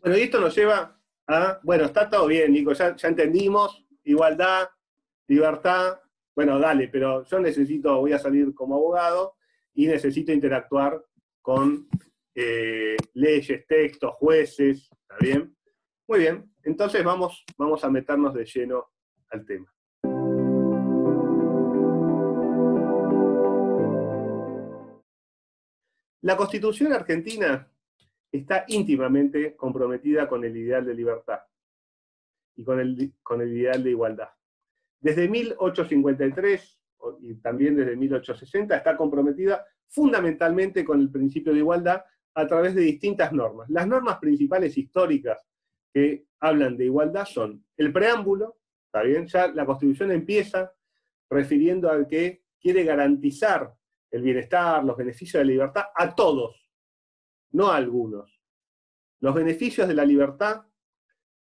Pero esto nos lleva a, bueno, está todo bien, Nico, ya entendimos, igualdad, libertad, bueno, dale, pero yo voy a salir como abogado y necesito interactuar con leyes, textos, jueces, ¿está bien? Muy bien, entonces vamos a meternos de lleno al tema. La Constitución argentina está íntimamente comprometida con el ideal de libertad y con el ideal de igualdad. Desde 1853 y también desde 1860 está comprometida fundamentalmente con el principio de igualdad a través de distintas normas. Las normas principales históricas que hablan de igualdad son el preámbulo, ¿está bien? Ya la Constitución empieza refiriendo al que quiere garantizar el bienestar, los beneficios de la libertad a todos, no a algunos. Los beneficios de la libertad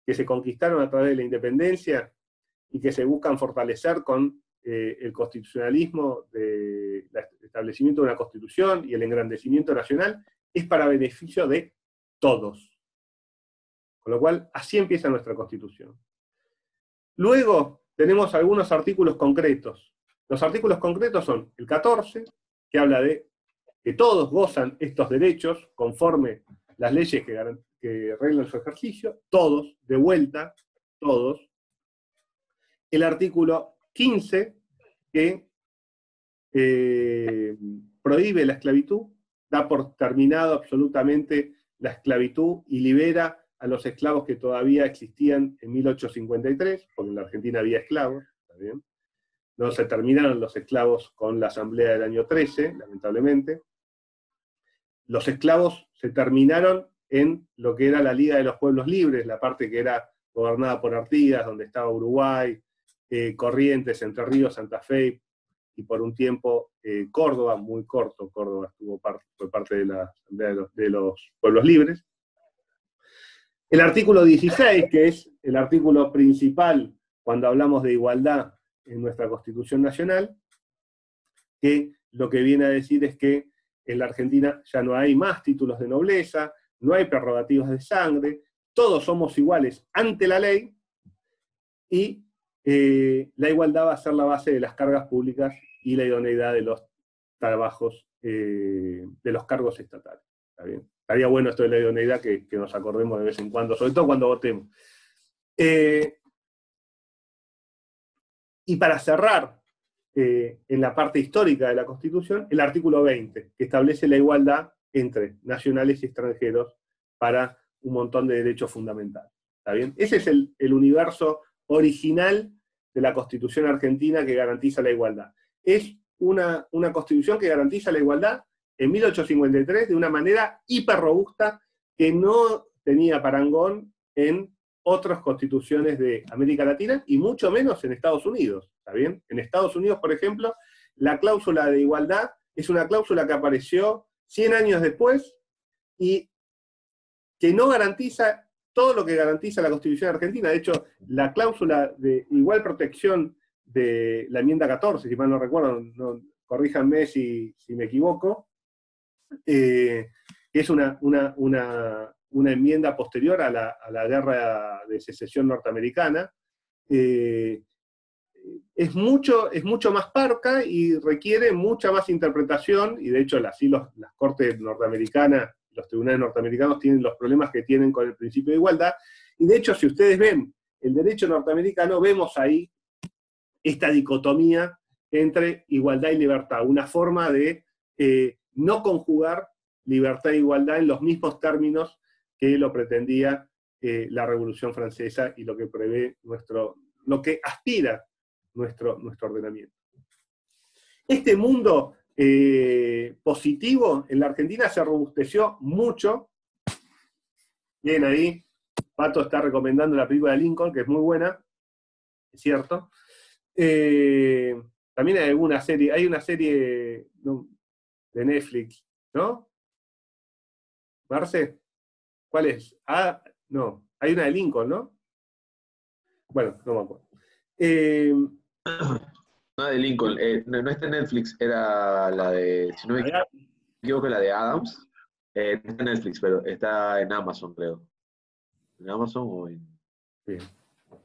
que se conquistaron a través de la independencia y que se buscan fortalecer con el constitucionalismo, el establecimiento de una constitución y el engrandecimiento nacional, es para beneficio de todos. Con lo cual, así empieza nuestra Constitución. Luego, tenemos algunos artículos concretos. Los artículos concretos son el 14, que habla de que todos gozan estos derechos conforme las leyes que reglan su ejercicio, todos, de vuelta, todos. El artículo 15, que prohíbe la esclavitud, da por terminado absolutamente la esclavitud y libera a los esclavos que todavía existían en 1853, porque en la Argentina había esclavos, ¿está bien? No se terminaron los esclavos con la Asamblea del año 13, lamentablemente. Los esclavos se terminaron en lo que era la Liga de los Pueblos Libres, la parte que era gobernada por Artigas, donde estaba Uruguay, Corrientes, Entre Ríos, Santa Fe, y por un tiempo Córdoba, muy corto, Córdoba fue parte de la Asamblea de los Pueblos Libres. El artículo 16, que es el artículo principal cuando hablamos de igualdad en nuestra Constitución Nacional, que lo que viene a decir es que en la Argentina ya no hay más títulos de nobleza, no hay prerrogativas de sangre, todos somos iguales ante la ley, y la igualdad va a ser la base de las cargas públicas y la idoneidad de los trabajos, de los cargos estatales. ¿Está bien? Estaría bueno esto de la idoneidad que nos acordemos de vez en cuando, sobre todo cuando votemos. Y para cerrar, en la parte histórica de la Constitución, el artículo 20, que establece la igualdad entre nacionales y extranjeros para un montón de derechos fundamentales. ¿Está bien? Ese es el universo original de la Constitución argentina que garantiza la igualdad. Es una Constitución que garantiza la igualdad en 1853 de una manera hiper robusta que no tenía parangón en otras constituciones de América Latina y mucho menos en Estados Unidos, ¿está bien? En Estados Unidos, por ejemplo, la cláusula de igualdad es una cláusula que apareció 100 años después y que no garantiza todo lo que garantiza la Constitución argentina. De hecho, la cláusula de igual protección de la enmienda 14, si mal no recuerdo, corríjanme si me equivoco, es una enmienda posterior a la guerra de secesión norteamericana, es mucho más parca y requiere mucha más interpretación, y de hecho las cortes norteamericanas, los tribunales norteamericanos tienen los problemas que tienen con el principio de igualdad, y de hecho si ustedes ven el derecho norteamericano, vemos ahí esta dicotomía entre igualdad y libertad, una forma de no conjugar libertad e igualdad en los mismos términos que lo pretendía la Revolución Francesa y lo que prevé lo que aspira nuestro ordenamiento. Este mundo positivo en la Argentina se robusteció mucho. Bien ahí, Pato está recomendando la película de Lincoln, que es muy buena, es cierto. También hay una serie de Netflix, ¿no? ¿Marce? ¿Cuál es? Ah, no, hay una de Lincoln, ¿no? Bueno, no me acuerdo. No, de Lincoln, no está en Netflix, era la de, si no me equivoco, la de Adams. No está en Netflix, pero está en Amazon, creo. en Amazon o Bien.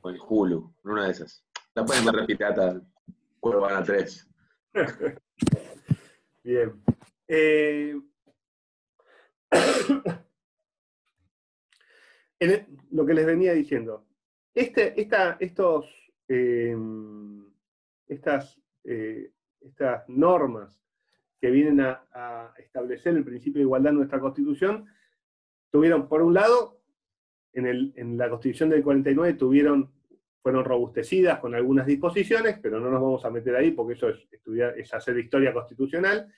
o en Hulu, en una de esas. La pueden encontrar pirata, Cuevana 3. Bien. Lo que les venía diciendo, estas normas que vienen a establecer el principio de igualdad en nuestra Constitución, tuvieron, por un lado, en la Constitución del 49 fueron robustecidas con algunas disposiciones, pero no nos vamos a meter ahí porque eso es hacer historia constitucional.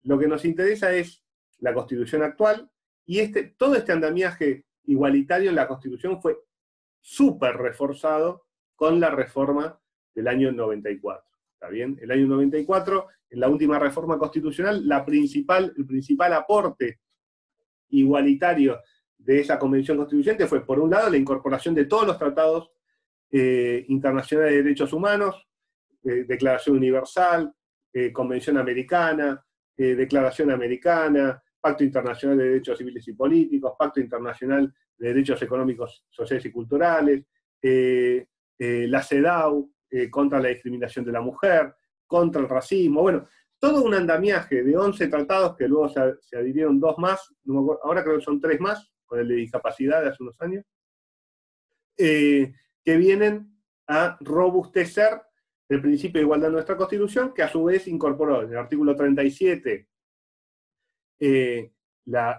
Lo que nos interesa es la Constitución actual, y todo este andamiaje igualitario en la Constitución fue súper reforzado con la reforma del año 94. ¿Está bien? El año 94, en la última reforma constitucional, el principal aporte igualitario de esa convención constituyente fue, por un lado, la incorporación de todos los tratados internacionales de derechos humanos, Declaración Universal, Convención Americana, Declaración Americana, Pacto Internacional de Derechos Civiles y Políticos, Pacto Internacional de Derechos Económicos, Sociales y Culturales, la CEDAW, contra la discriminación de la mujer, contra el racismo, bueno, todo un andamiaje de 11 tratados que luego se adhirieron 2 más, no me acuerdo, ahora creo que son 3 más, con el de discapacidad de hace unos años, que vienen a robustecer el principio de igualdad de nuestra Constitución, que a su vez incorporó en el artículo 37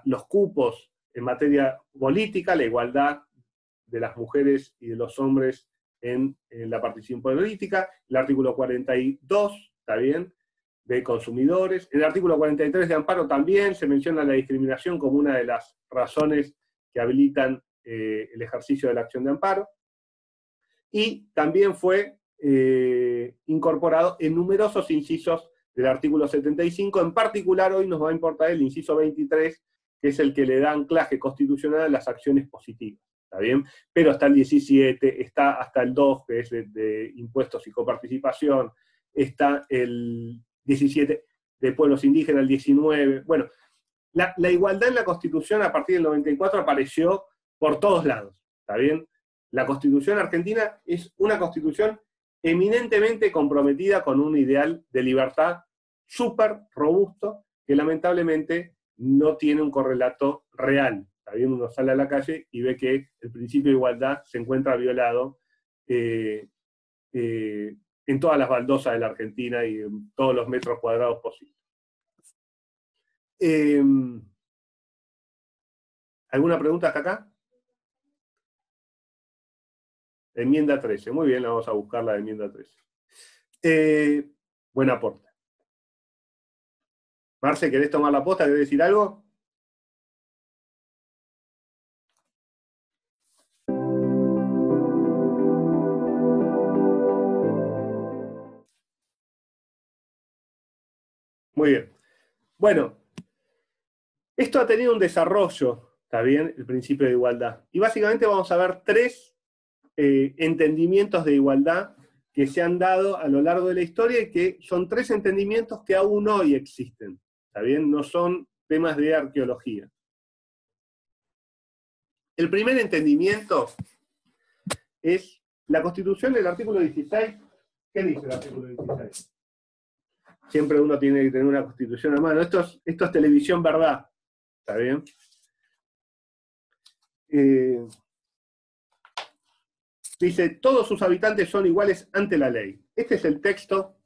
los cupos en materia política, la igualdad de las mujeres y de los hombres en la participación política, el artículo 42, ¿está bien?, de consumidores. En el artículo 43 de amparo también se menciona la discriminación como una de las razones que habilitan el ejercicio de la acción de amparo. Y también fue incorporado en numerosos incisos del artículo 75, en particular hoy nos va a importar el inciso 23, que es el que le da anclaje constitucional a las acciones positivas, ¿está bien? Pero está el 17, está hasta el 2, que es de impuestos y coparticipación, está el 17 de pueblos indígenas, el 19, bueno, la igualdad en la Constitución a partir del 94 apareció por todos lados, ¿está bien? La Constitución argentina es una Constitución eminentemente comprometida con un ideal de libertad súper robusto, que lamentablemente no tiene un correlato real. Está bien, uno sale a la calle y ve que el principio de igualdad se encuentra violado en todas las baldosas de la Argentina y en todos los metros cuadrados posibles. ¿Alguna pregunta hasta acá? Enmienda 13, muy bien, vamos a buscar la enmienda 13. Buen aporte. Marce, ¿querés tomar la posta? ¿Querés decir algo? Muy bien. Bueno, esto ha tenido un desarrollo, ¿está bien? El principio de igualdad. Y básicamente vamos a ver 3 entendimientos de igualdad que se han dado a lo largo de la historia y que son 3 entendimientos que aún hoy existen, ¿está bien? No son temas de arqueología. El primer entendimiento es la Constitución del artículo 16. ¿Qué dice el artículo 16? Siempre uno tiene que tener una Constitución a mano. Esto es televisión verdad, ¿está bien? Dice, todos sus habitantes son iguales ante la ley. Este es el texto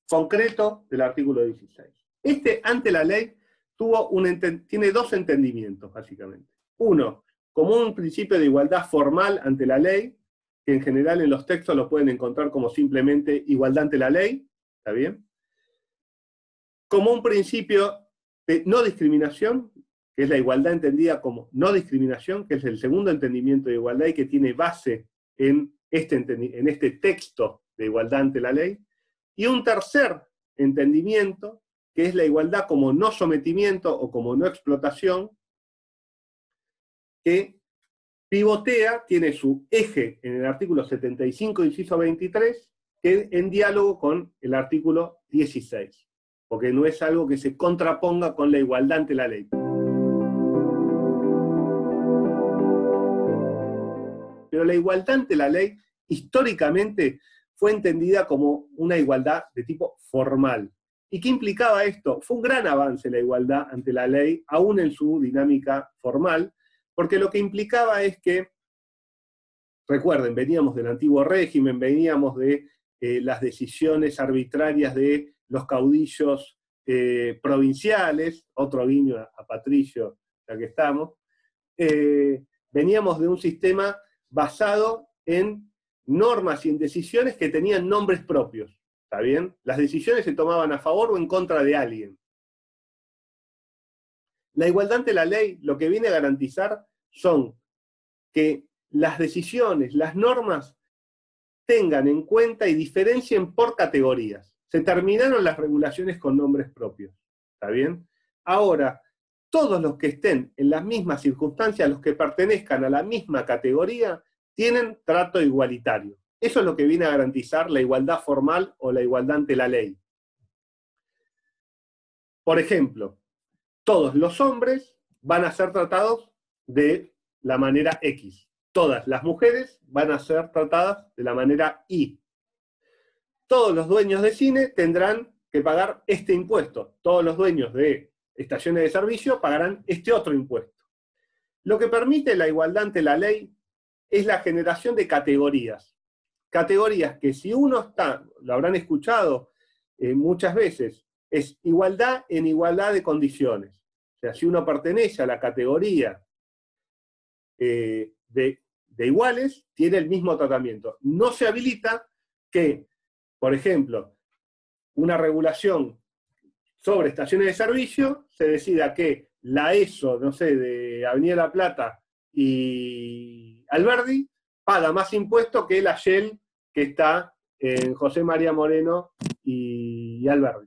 concreto del artículo 16. Este ante la ley tiene 2 entendimientos, básicamente. Uno, como un principio de igualdad formal ante la ley, que en general en los textos lo pueden encontrar como simplemente igualdad ante la ley, ¿está bien? Como un principio de no discriminación, que es la igualdad entendida como no discriminación, que es el segundo entendimiento de igualdad y que tiene base en este texto de igualdad ante la ley. Y un tercer entendimiento, que es la igualdad como no sometimiento o como no explotación, que pivotea, tiene su eje en el artículo 75, inciso 23, que es en diálogo con el artículo 16, porque no es algo que se contraponga con la igualdad ante la ley. pero la igualdad ante la ley históricamente fue entendida como una igualdad de tipo formal. ¿Y qué implicaba esto? Fue un gran avance la igualdad ante la ley, aún en su dinámica formal, porque lo que implicaba es que, recuerden, veníamos del antiguo régimen, veníamos de las decisiones arbitrarias de los caudillos provinciales, otro guiño a Patricio, ya que estamos, veníamos de un sistema basado en normas y en decisiones que tenían nombres propios, ¿está bien? Las decisiones se tomaban a favor o en contra de alguien. La igualdad ante la ley lo que viene a garantizar son que las decisiones, las normas, tengan en cuenta y diferencien por categorías. Se terminaron las regulaciones con nombres propios, ¿está bien? Ahora, todos los que estén en las mismas circunstancias, los que pertenezcan a la misma categoría, tienen trato igualitario. Eso es lo que viene a garantizar la igualdad formal o la igualdad ante la ley. Por ejemplo, todos los hombres van a ser tratados de la manera X. Todas las mujeres van a ser tratadas de la manera Y. Todos los dueños de cine tendrán que pagar este impuesto. Todos los dueños de estaciones de servicio pagarán este otro impuesto. Lo que permite la igualdad ante la ley es la generación de categorías. Categorías que si uno está, lo habrán escuchado muchas veces, es igualdad en igualdad de condiciones. O sea, si uno pertenece a la categoría de iguales, tiene el mismo tratamiento. No se habilita que, por ejemplo, una regulación sobre estaciones de servicio se decida que la ESO, no sé, de Avenida La Plata y Alberdi, paga más impuestos que la Shell que está en José María Moreno y Alberdi.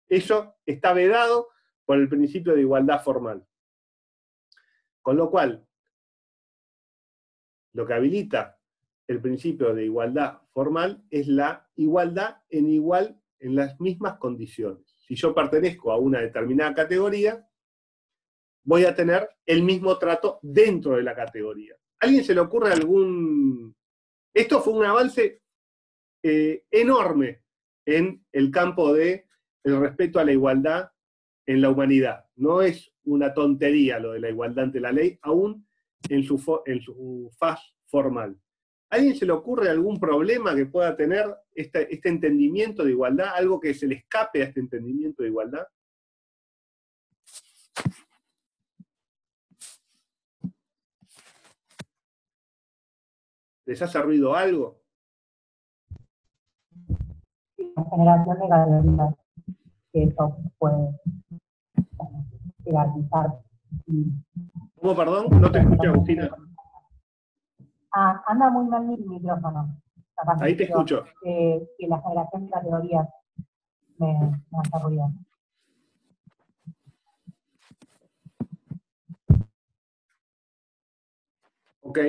Eso está vedado por el principio de igualdad formal. Con lo cual, lo que habilita el principio de igualdad formal es la igualdad en las mismas condiciones. Si yo pertenezco a una determinada categoría, voy a tener el mismo trato dentro de la categoría. ¿A alguien se le ocurre algún...? Esto fue un avance enorme en el campo del respeto a la igualdad en la humanidad. No es una tontería lo de la igualdad ante la ley, aún en su faz formal. ¿A alguien se le ocurre algún problema que pueda tener este entendimiento de igualdad? ¿Algo que se le escape a este entendimiento de igualdad? ¿Les ha ruido algo? La generación de categorías, que eso puede garantizar. ¿Cómo, perdón? No te escuché, Agustina. Anda muy mal mi micrófono. Ahí te escucho. Que la generación de categorías me hace ruido. Ok,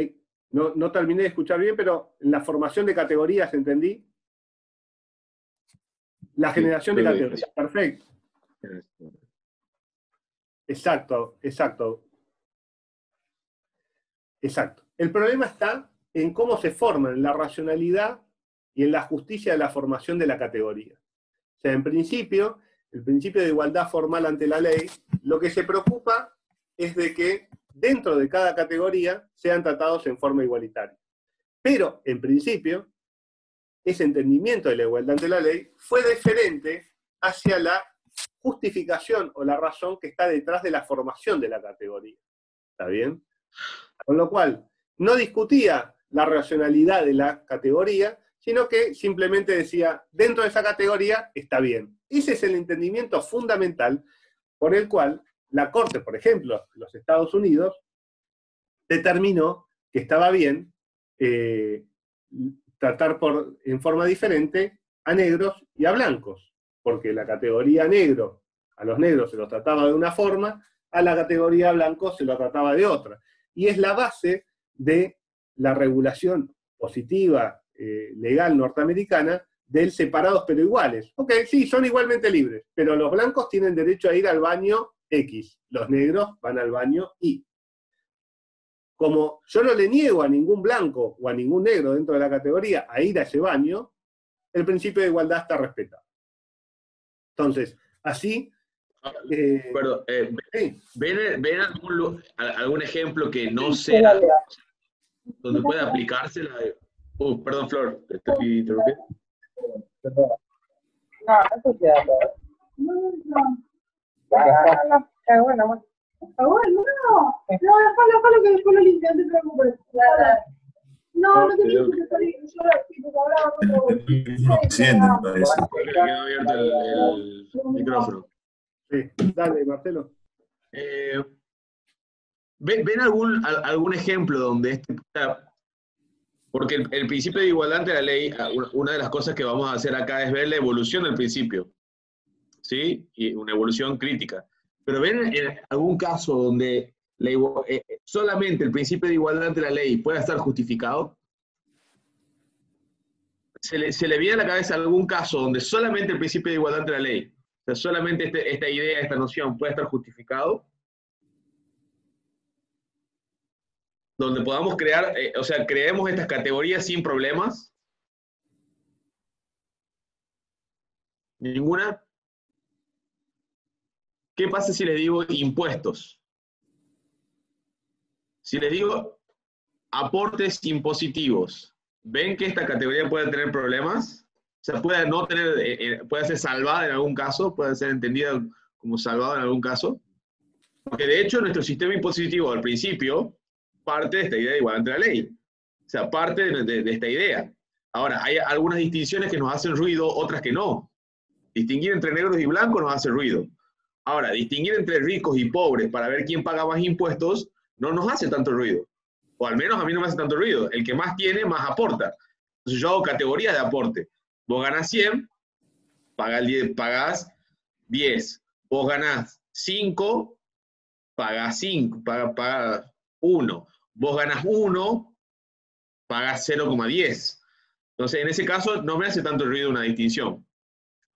no terminé de escuchar bien, pero en la formación de categorías, ¿entendí? La generación de categorías, perfecto. Exacto. El problema está en cómo se forman, en la racionalidad y en la justicia de la formación de la categoría. O sea, en principio, el principio de igualdad formal ante la ley, lo que se preocupa es de que dentro de cada categoría sean tratados en forma igualitaria. Pero, en principio, ese entendimiento de la igualdad ante la ley fue deferente hacia la justificación o la razón que está detrás de la formación de la categoría. ¿Está bien? Con lo cual, no discutía la racionalidad de la categoría, sino que simplemente decía, dentro de esa categoría está bien. Ese es el entendimiento fundamental por el cual la Corte, por ejemplo, los Estados Unidos, determinó que estaba bien tratar en forma diferente a negros y a blancos, porque la categoría negro, a los negros se los trataba de una forma, a la categoría blanco se lo trataba de otra. Y es la base de la regulación positiva, legal norteamericana, del separados pero iguales. Ok, sí, son igualmente libres, pero los blancos tienen derecho a ir al baño X, los negros van al baño Y. como yo no le niego a ningún blanco o a ningún negro dentro de la categoría a ir a ese baño, el principio de igualdad está respetado. Entonces, así... Perdón, sí. ¿ven algún ejemplo que no sea donde pueda aplicarse la... perdón, Flor, te estoy interrumpiendo. No, eso queda todo. No. Bueno. No, déjalo que después lo limpian, no te preocupes. No te preocupes, Siento, parece. Quedó abierto el micrófono. Sí, dale, Marcelo. ¿Ven algún ejemplo donde porque el principio de igualdad ante la ley, una de las cosas que vamos a hacer acá es ver la evolución del principio, ¿sí? Y una evolución crítica. Pero ¿ven en algún caso donde solamente el principio de igualdad ante la ley pueda estar justificado? ¿Se le viene a la cabeza algún caso donde solamente el principio de igualdad ante la ley, o sea, solamente esta idea, esta noción puede estar justificado? Donde podamos crear, o sea, creemos estas categorías sin problemas. ¿Ninguna? ¿Qué pasa si les digo impuestos? Si les digo aportes impositivos, ¿ven que esta categoría puede tener problemas? O sea, puede no tener, puede ser salvada en algún caso, puede ser entendida como salvada en algún caso. Porque de hecho nuestro sistema impositivo al principio parte de esta idea de igualdad ante la ley. O sea, parte de esta idea. Ahora, hay algunas distinciones que nos hacen ruido, otras que no. Distinguir entre negros y blancos nos hace ruido. Ahora, distinguir entre ricos y pobres para ver quién paga más impuestos no nos hace tanto ruido. O al menos a mí no me hace tanto ruido. El que más tiene, más aporta. Entonces yo hago categorías de aporte. Vos ganás 100, pagás 10. Vos ganás 5, pagás 5, pagás 1. Vos ganás 1, pagás 0,10. Entonces, en ese caso, no me hace tanto ruido una distinción.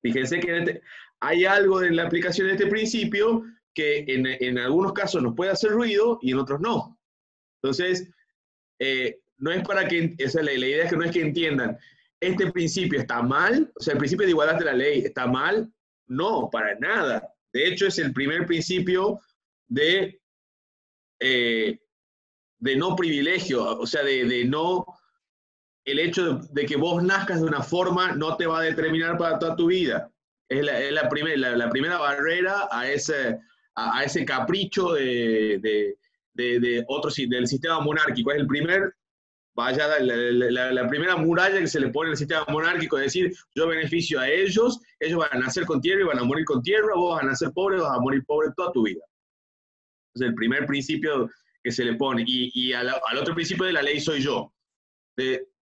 Fíjense que hay algo en la aplicación de este principio que en algunos casos nos puede hacer ruido y en otros no. Entonces, no es para que, esa la idea es que no es que entiendan, este principio está mal, o sea, el principio de igualdad de la ley está mal, no, para nada. De hecho, es el primer principio de no privilegio, o sea, de no, el hecho de que vos nazcas de una forma no te va a determinar para toda tu vida. Es la primera barrera a ese capricho del sistema monárquico. Es el primer, la primera muralla que se le pone al sistema monárquico, es decir, yo beneficio a ellos van a nacer con tierra y van a morir con tierra, vos vas a nacer pobre, vas a morir pobre toda tu vida. Es el primer principio que se le pone. Y al otro principio de la ley soy yo.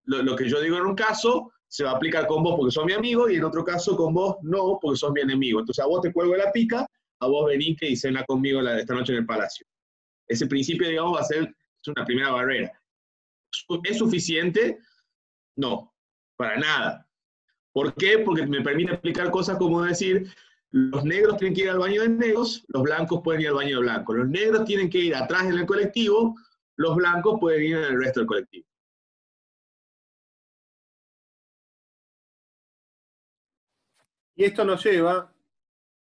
Lo que yo digo en un caso se va a aplicar con vos porque sos mi amigo, y en otro caso con vos no, porque sos mi enemigo. Entonces a vos te cuelgo la pica, a vos venís que y cena conmigo esta noche en el palacio. Ese principio, digamos, va a ser una primera barrera. ¿Es suficiente? No, para nada. ¿Por qué? Porque me permite aplicar cosas como decir, los negros tienen que ir al baño de negros, los blancos pueden ir al baño de blancos. Los negros tienen que ir atrás en el colectivo, los blancos pueden ir en el resto del colectivo. Y esto nos lleva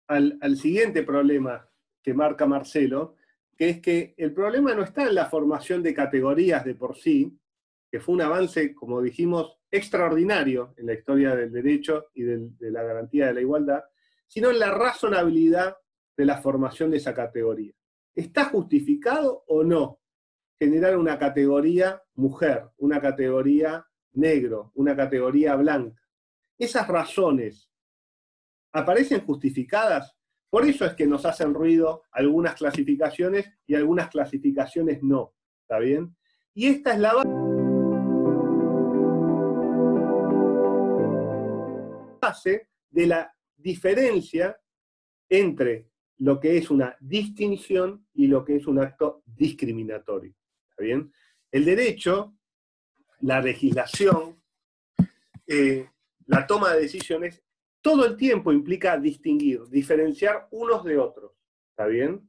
al siguiente problema que marca Marcelo, que es que el problema no está en la formación de categorías de por sí, que fue un avance, como dijimos, extraordinario en la historia del derecho y de la garantía de la igualdad, sino en la razonabilidad de la formación de esa categoría. ¿Está justificado o no generar una categoría mujer, una categoría negro, una categoría blanca? Esas razones aparecen justificadas. Por eso es que nos hacen ruido algunas clasificaciones y algunas clasificaciones no. ¿Está bien? Y esta es la base de la diferencia entre lo que es una distinción y lo que es un acto discriminatorio. ¿Está bien? El derecho, la legislación, la toma de decisiones, todo el tiempo implica distinguir, diferenciar unos de otros. ¿Está bien?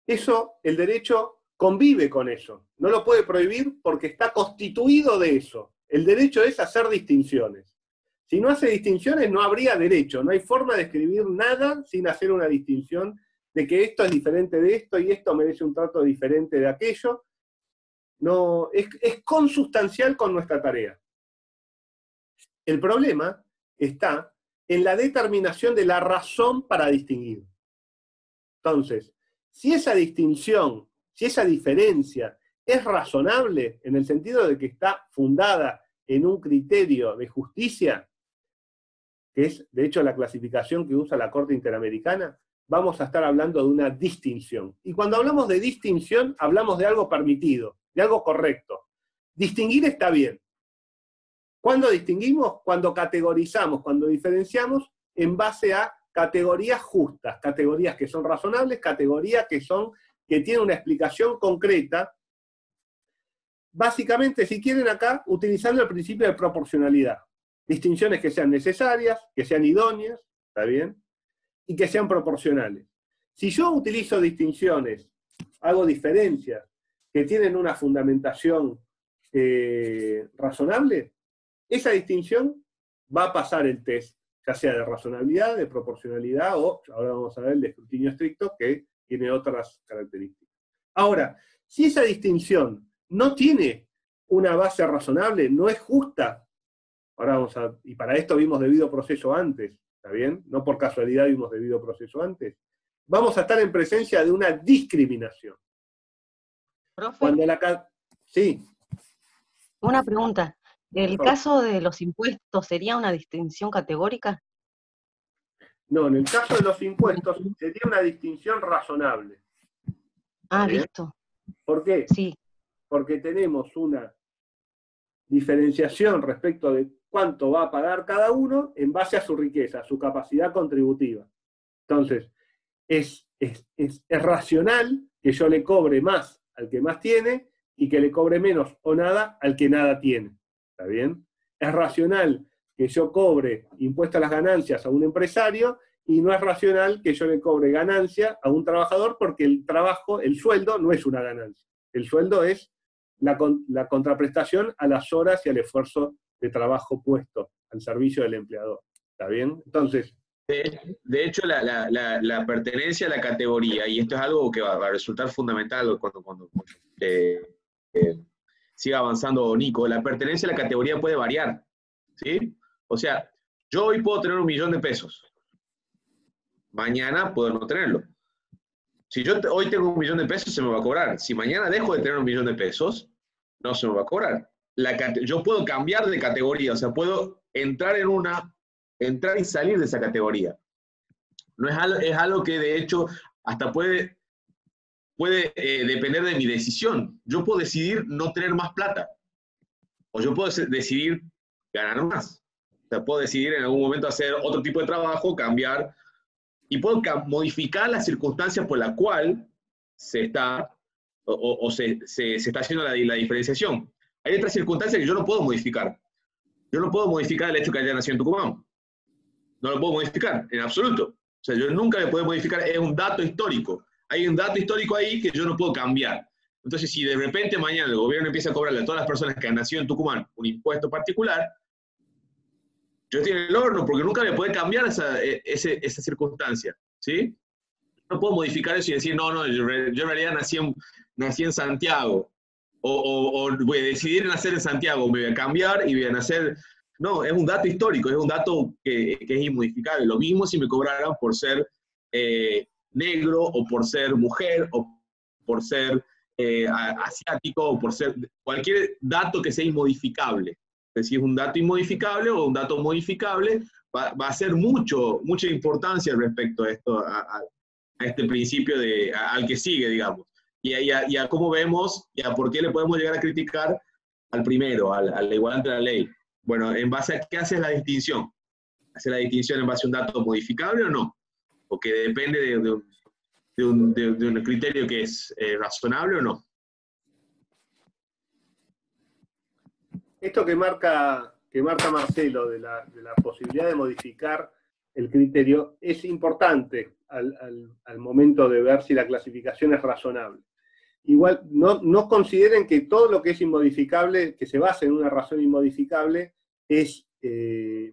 Eso, el derecho convive con eso. No lo puede prohibir porque está constituido de eso. El derecho es hacer distinciones. Si no hace distinciones, no habría derecho. No hay forma de escribir nada sin hacer una distinción de que esto es diferente de esto y esto merece un trato diferente de aquello. No, es consustancial con nuestra tarea. El problema está en la determinación de la razón para distinguir. Entonces, si esa distinción, si esa diferencia es razonable en el sentido de que está fundada en un criterio de justicia, que es de hecho la clasificación que usa la Corte Interamericana, vamos a estar hablando de una distinción. Y cuando hablamos de distinción, hablamos de algo permitido, de algo correcto. Distinguir está bien. ¿Cuándo distinguimos? Cuando categorizamos, cuando diferenciamos en base a categorías justas, categorías que son razonables, categorías que tienen una explicación concreta. Básicamente, si quieren acá, utilizando el principio de proporcionalidad. Distinciones que sean necesarias, que sean idóneas, ¿está bien? Y que sean proporcionales. Si yo utilizo distinciones, hago diferencias que tienen una fundamentación razonable, esa distinción va a pasar el test, ya sea de razonabilidad, de proporcionalidad, o ahora vamos a ver el de escrutinio estricto, que tiene otras características. Ahora, si esa distinción no tiene una base razonable, no es justa, y para esto vimos debido proceso antes, ¿está bien? No por casualidad vimos debido proceso antes. Vamos a estar en presencia de una discriminación. Profe, Cuando sí. una pregunta. ¿El Por favor. caso de los impuestos sería una distinción categórica? No, en el caso de los impuestos sería una distinción razonable. Ah, ¿Bien? listo. ¿Por qué? Sí. Porque tenemos una diferenciación respecto de cuánto va a pagar cada uno en base a su riqueza, a su capacidad contributiva. Entonces, es racional que yo le cobre más al que más tiene y que le cobre menos o nada al que nada tiene. ¿Está bien? Es racional que yo cobre impuesto a las ganancias a un empresario y no es racional que yo le cobre ganancia a un trabajador porque el trabajo, el sueldo no es una ganancia. El sueldo es la contraprestación a las horas y al esfuerzo de trabajo puesto al servicio del empleador. ¿Está bien? Entonces, de hecho, la pertenencia a la categoría, y esto es algo que va a resultar fundamental cuando siga avanzando Nico, la pertenencia a la categoría puede variar, ¿sí? O sea, yo hoy puedo tener 1.000.000 de pesos, mañana puedo no tenerlo. Si yo hoy tengo 1.000.000 de pesos, se me va a cobrar. Si mañana dejo de tener 1.000.000 de pesos, no se me va a cobrar. Yo puedo cambiar de categoría, o sea, puedo entrar y salir de esa categoría. No es algo que de hecho hasta puede depender de mi decisión. Yo puedo decidir no tener más plata, o yo puedo decidir ganar más. O sea, puedo decidir en algún momento hacer otro tipo de trabajo, cambiar, y puedo modificar las circunstancias por las cuales se está haciendo la diferenciación. Hay otras circunstancias que yo no puedo modificar. Yo no puedo modificar el hecho que haya nacido en Tucumán. No lo puedo modificar, en absoluto. O sea, yo nunca le puedo modificar, es un dato histórico. Hay un dato histórico ahí que yo no puedo cambiar. Entonces, si de repente mañana el gobierno empieza a cobrarle a todas las personas que han nacido en Tucumán un impuesto particular, yo estoy en el horno, porque nunca me puede cambiar esa circunstancia, ¿sí? No puedo modificar eso y decir, no, yo en realidad nací en Santiago, o voy a decidir nacer en Santiago, me voy a cambiar y voy a nacer... No, es un dato histórico, es un dato que es inmodificable. Lo mismo si me cobraran por ser negro, o por ser mujer, o por ser asiático, o por ser cualquier dato que sea inmodificable. Si es un dato inmodificable o un dato modificable, va a ser mucha importancia respecto a esto, a este principio al que sigue, digamos. Y a cómo vemos, y a por qué le podemos llegar a criticar al primero, a la igualdad ante la ley. Bueno, ¿en base a qué haces la distinción? ¿Haces la distinción en base a un dato modificable o no? ¿O que depende de un criterio que es razonable o no? Esto que marca Marcelo de la posibilidad de modificar el criterio es importante al momento de ver si la clasificación es razonable. igual, no consideren que todo lo que es inmodificable, que se basa en una razón inmodificable, es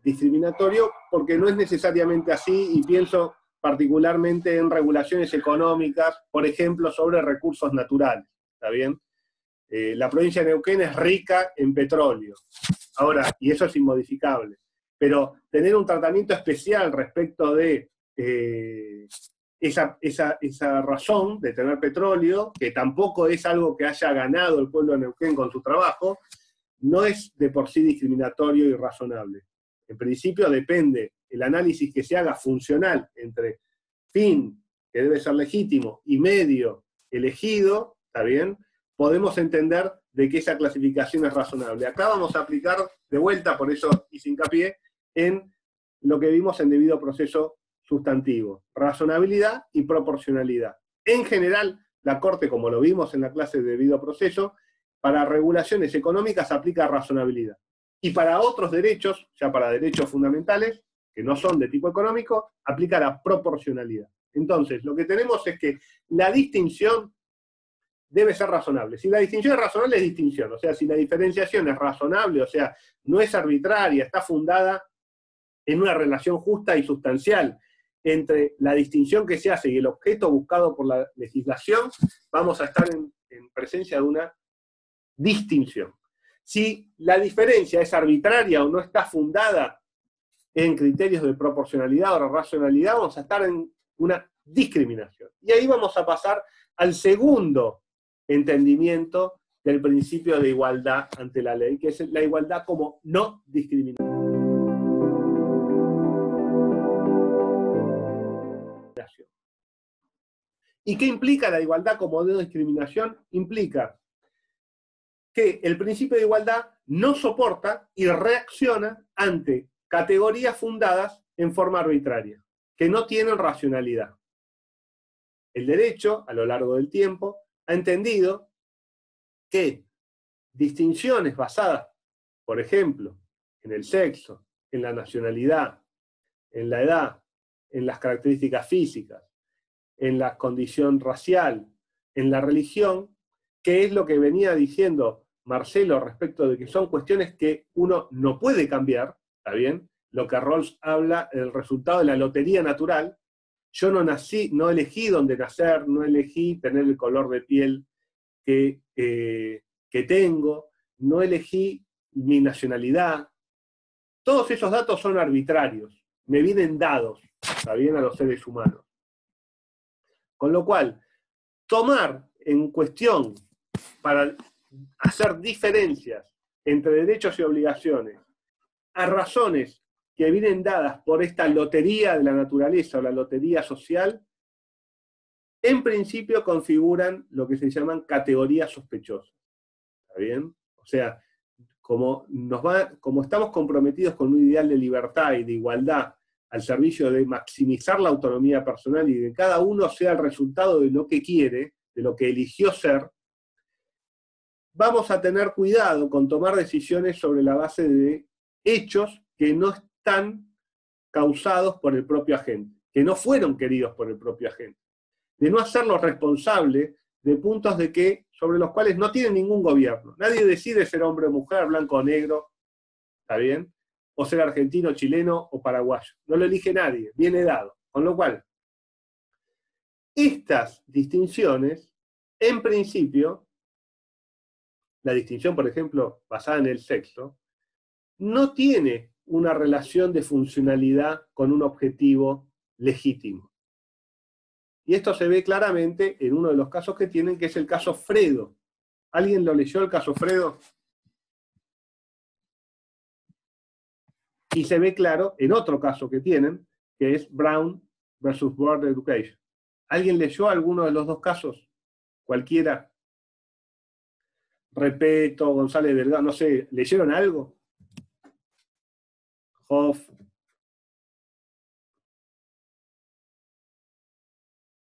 discriminatorio, porque no es necesariamente así, y pienso particularmente en regulaciones económicas, por ejemplo, sobre recursos naturales, ¿está bien? La provincia de Neuquén es rica en petróleo, ahora, y eso es inmodificable, pero tener un tratamiento especial respecto de esa razón de tener petróleo, que tampoco es algo que haya ganado el pueblo de Neuquén con su trabajo, no es de por sí discriminatorio y razonable. En principio depende el análisis que se haga funcional entre fin, que debe ser legítimo, y medio elegido, ¿está bien? Podemos entender de que esa clasificación es razonable. Acá vamos a aplicar de vuelta, por eso hice hincapié, en lo que vimos en debido proceso sustantivo, razonabilidad y proporcionalidad. En general, la Corte, como lo vimos en la clase de debido proceso, para regulaciones económicas aplica razonabilidad. Y para otros derechos, ya para derechos fundamentales, que no son de tipo económico, aplica la proporcionalidad. Entonces, lo que tenemos es que la distinción debe ser razonable. Si la distinción es razonable, es distinción. O sea, si la diferenciación es razonable, o sea, no es arbitraria, está fundada en una relación justa y sustancial entre la distinción que se hace y el objeto buscado por la legislación, vamos a estar en presencia de una distinción. Si la diferencia es arbitraria o no está fundada en criterios de proporcionalidad o racionalidad, vamos a estar en una discriminación. Y ahí vamos a pasar al segundo entendimiento del principio de igualdad ante la ley, que es la igualdad como no discriminación. ¿Y qué implica la igualdad como no discriminación? Implica que el principio de igualdad no soporta y reacciona ante categorías fundadas en forma arbitraria, que no tienen racionalidad. El derecho, a lo largo del tiempo, ha entendido que distinciones basadas, por ejemplo, en el sexo, en la nacionalidad, en la edad, en las características físicas, en la condición racial, en la religión, que es lo que venía diciendo Marcelo respecto de que son cuestiones que uno no puede cambiar, ¿está bien? Lo que Rawls habla, el resultado de la lotería natural. Yo no nací, no elegí dónde nacer, no elegí tener el color de piel que tengo, no elegí mi nacionalidad. Todos esos datos son arbitrarios, me vienen dados, ¿está bien?, a los seres humanos. Con lo cual, tomar en cuestión para hacer diferencias entre derechos y obligaciones a razones que vienen dadas por esta lotería de la naturaleza o la lotería social, en principio configuran lo que se llaman categorías sospechosas. ¿Está bien? O sea, como estamos comprometidos con un ideal de libertad y de igualdad al servicio de maximizar la autonomía personal y de cada uno sea el resultado de lo que quiere, de lo que eligió ser, vamos a tener cuidado con tomar decisiones sobre la base de hechos que no están causados por el propio agente, que no fueron queridos por el propio agente, de no hacerlos responsables de puntos sobre los cuales no tienen ningún gobierno. Nadie decide ser hombre o mujer, blanco o negro, ¿está bien?, o ser argentino, chileno o paraguayo. No lo elige nadie, viene dado. Con lo cual, estas distinciones, en principio, la distinción, por ejemplo, basada en el sexo, no tiene una relación de funcionalidad con un objetivo legítimo. Y esto se ve claramente en uno de los casos que tienen, que es el caso Fredo. ¿Alguien lo leyó, el caso Fredo? Y se ve claro en otro caso que tienen, que es Brown versus Board Education. ¿Alguien leyó alguno de los dos casos? Cualquiera. Repeto, González Delgado, no sé, ¿leyeron algo? Hoff.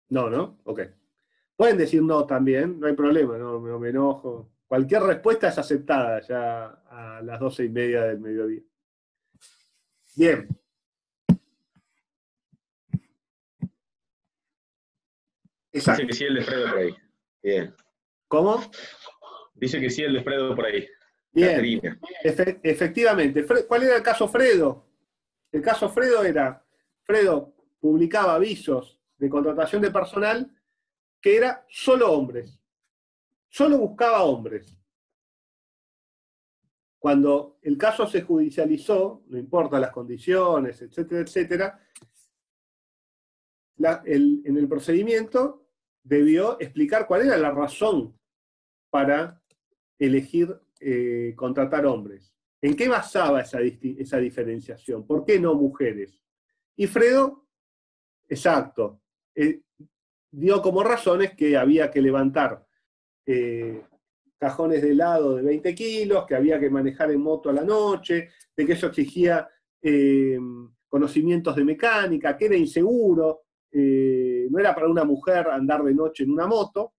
No, ¿no? Ok. Pueden decir no también, no hay problema, no me enojo. Cualquier respuesta es aceptada ya a las 12:30 del mediodía. Bien. Exacto. Sí, el de Fredo por ahí. Bien. ¿Cómo? Dice que sí el de Fredo por ahí. Bien, Caterina. efectivamente. ¿Cuál era el caso Fredo? El caso Fredo era, Fredo publicaba avisos de contratación de personal que era solo hombres. Solo buscaba hombres. Cuando el caso se judicializó, no importa las condiciones, etcétera, etcétera, en el procedimiento debió explicar cuál era la razón para elegir contratar hombres. ¿En qué basaba esa diferenciación? ¿Por qué no mujeres? Y Fredo, exacto, dio como razones que había que levantar cajones de helado de 20 kilos, que había que manejar en moto a la noche, de que eso exigía conocimientos de mecánica, que era inseguro, no era para una mujer andar de noche en una moto.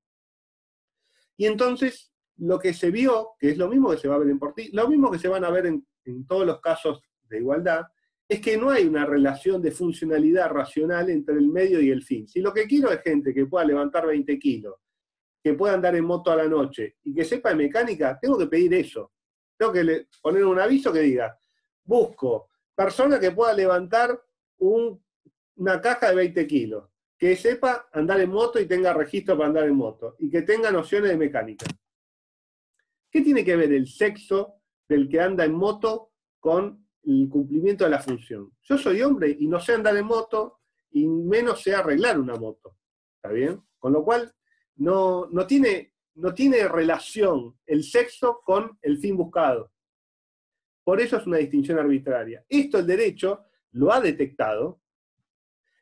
Y entonces lo que se vio, que es lo mismo que se va a ver en Portillo, lo mismo que se van a ver en todos los casos de igualdad, es que no hay una relación de funcionalidad racional entre el medio y el fin. Si lo que quiero es gente que pueda levantar 20 kilos, que pueda andar en moto a la noche y que sepa de mecánica, tengo que pedir eso. Tengo que poner un aviso que diga, busco persona que pueda levantar una caja de 20 kilos, que sepa andar en moto y tenga registro para andar en moto, y que tenga nociones de mecánica. ¿Qué tiene que ver el sexo del que anda en moto con el cumplimiento de la función? Yo soy hombre y no sé andar en moto, y menos sé arreglar una moto. ¿Está bien? Con lo cual, no tiene relación el sexo con el fin buscado. Por eso es una distinción arbitraria. Esto el derecho lo ha detectado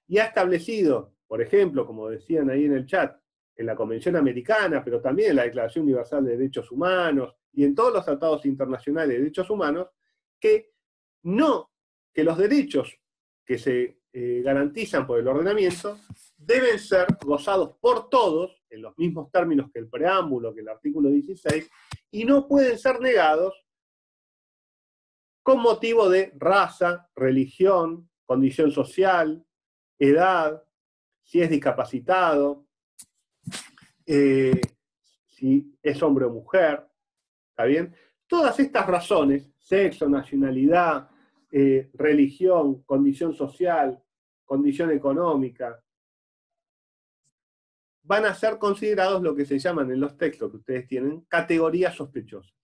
y ha establecido, por ejemplo, como decían ahí en el chat, en la Convención Americana, pero también en la Declaración Universal de Derechos Humanos y en todos los tratados internacionales de derechos humanos, que los derechos que se garantizan por el ordenamiento deben ser gozados por todos, en los mismos términos que el preámbulo, que el artículo 16, y no pueden ser negados con motivo de raza, religión, condición social, edad, si es discapacitado, si es hombre o mujer, ¿está bien? Todas estas razones, sexo, nacionalidad, religión, condición social, condición económica, van a ser considerados lo que se llaman en los textos que ustedes tienen, categorías sospechosas.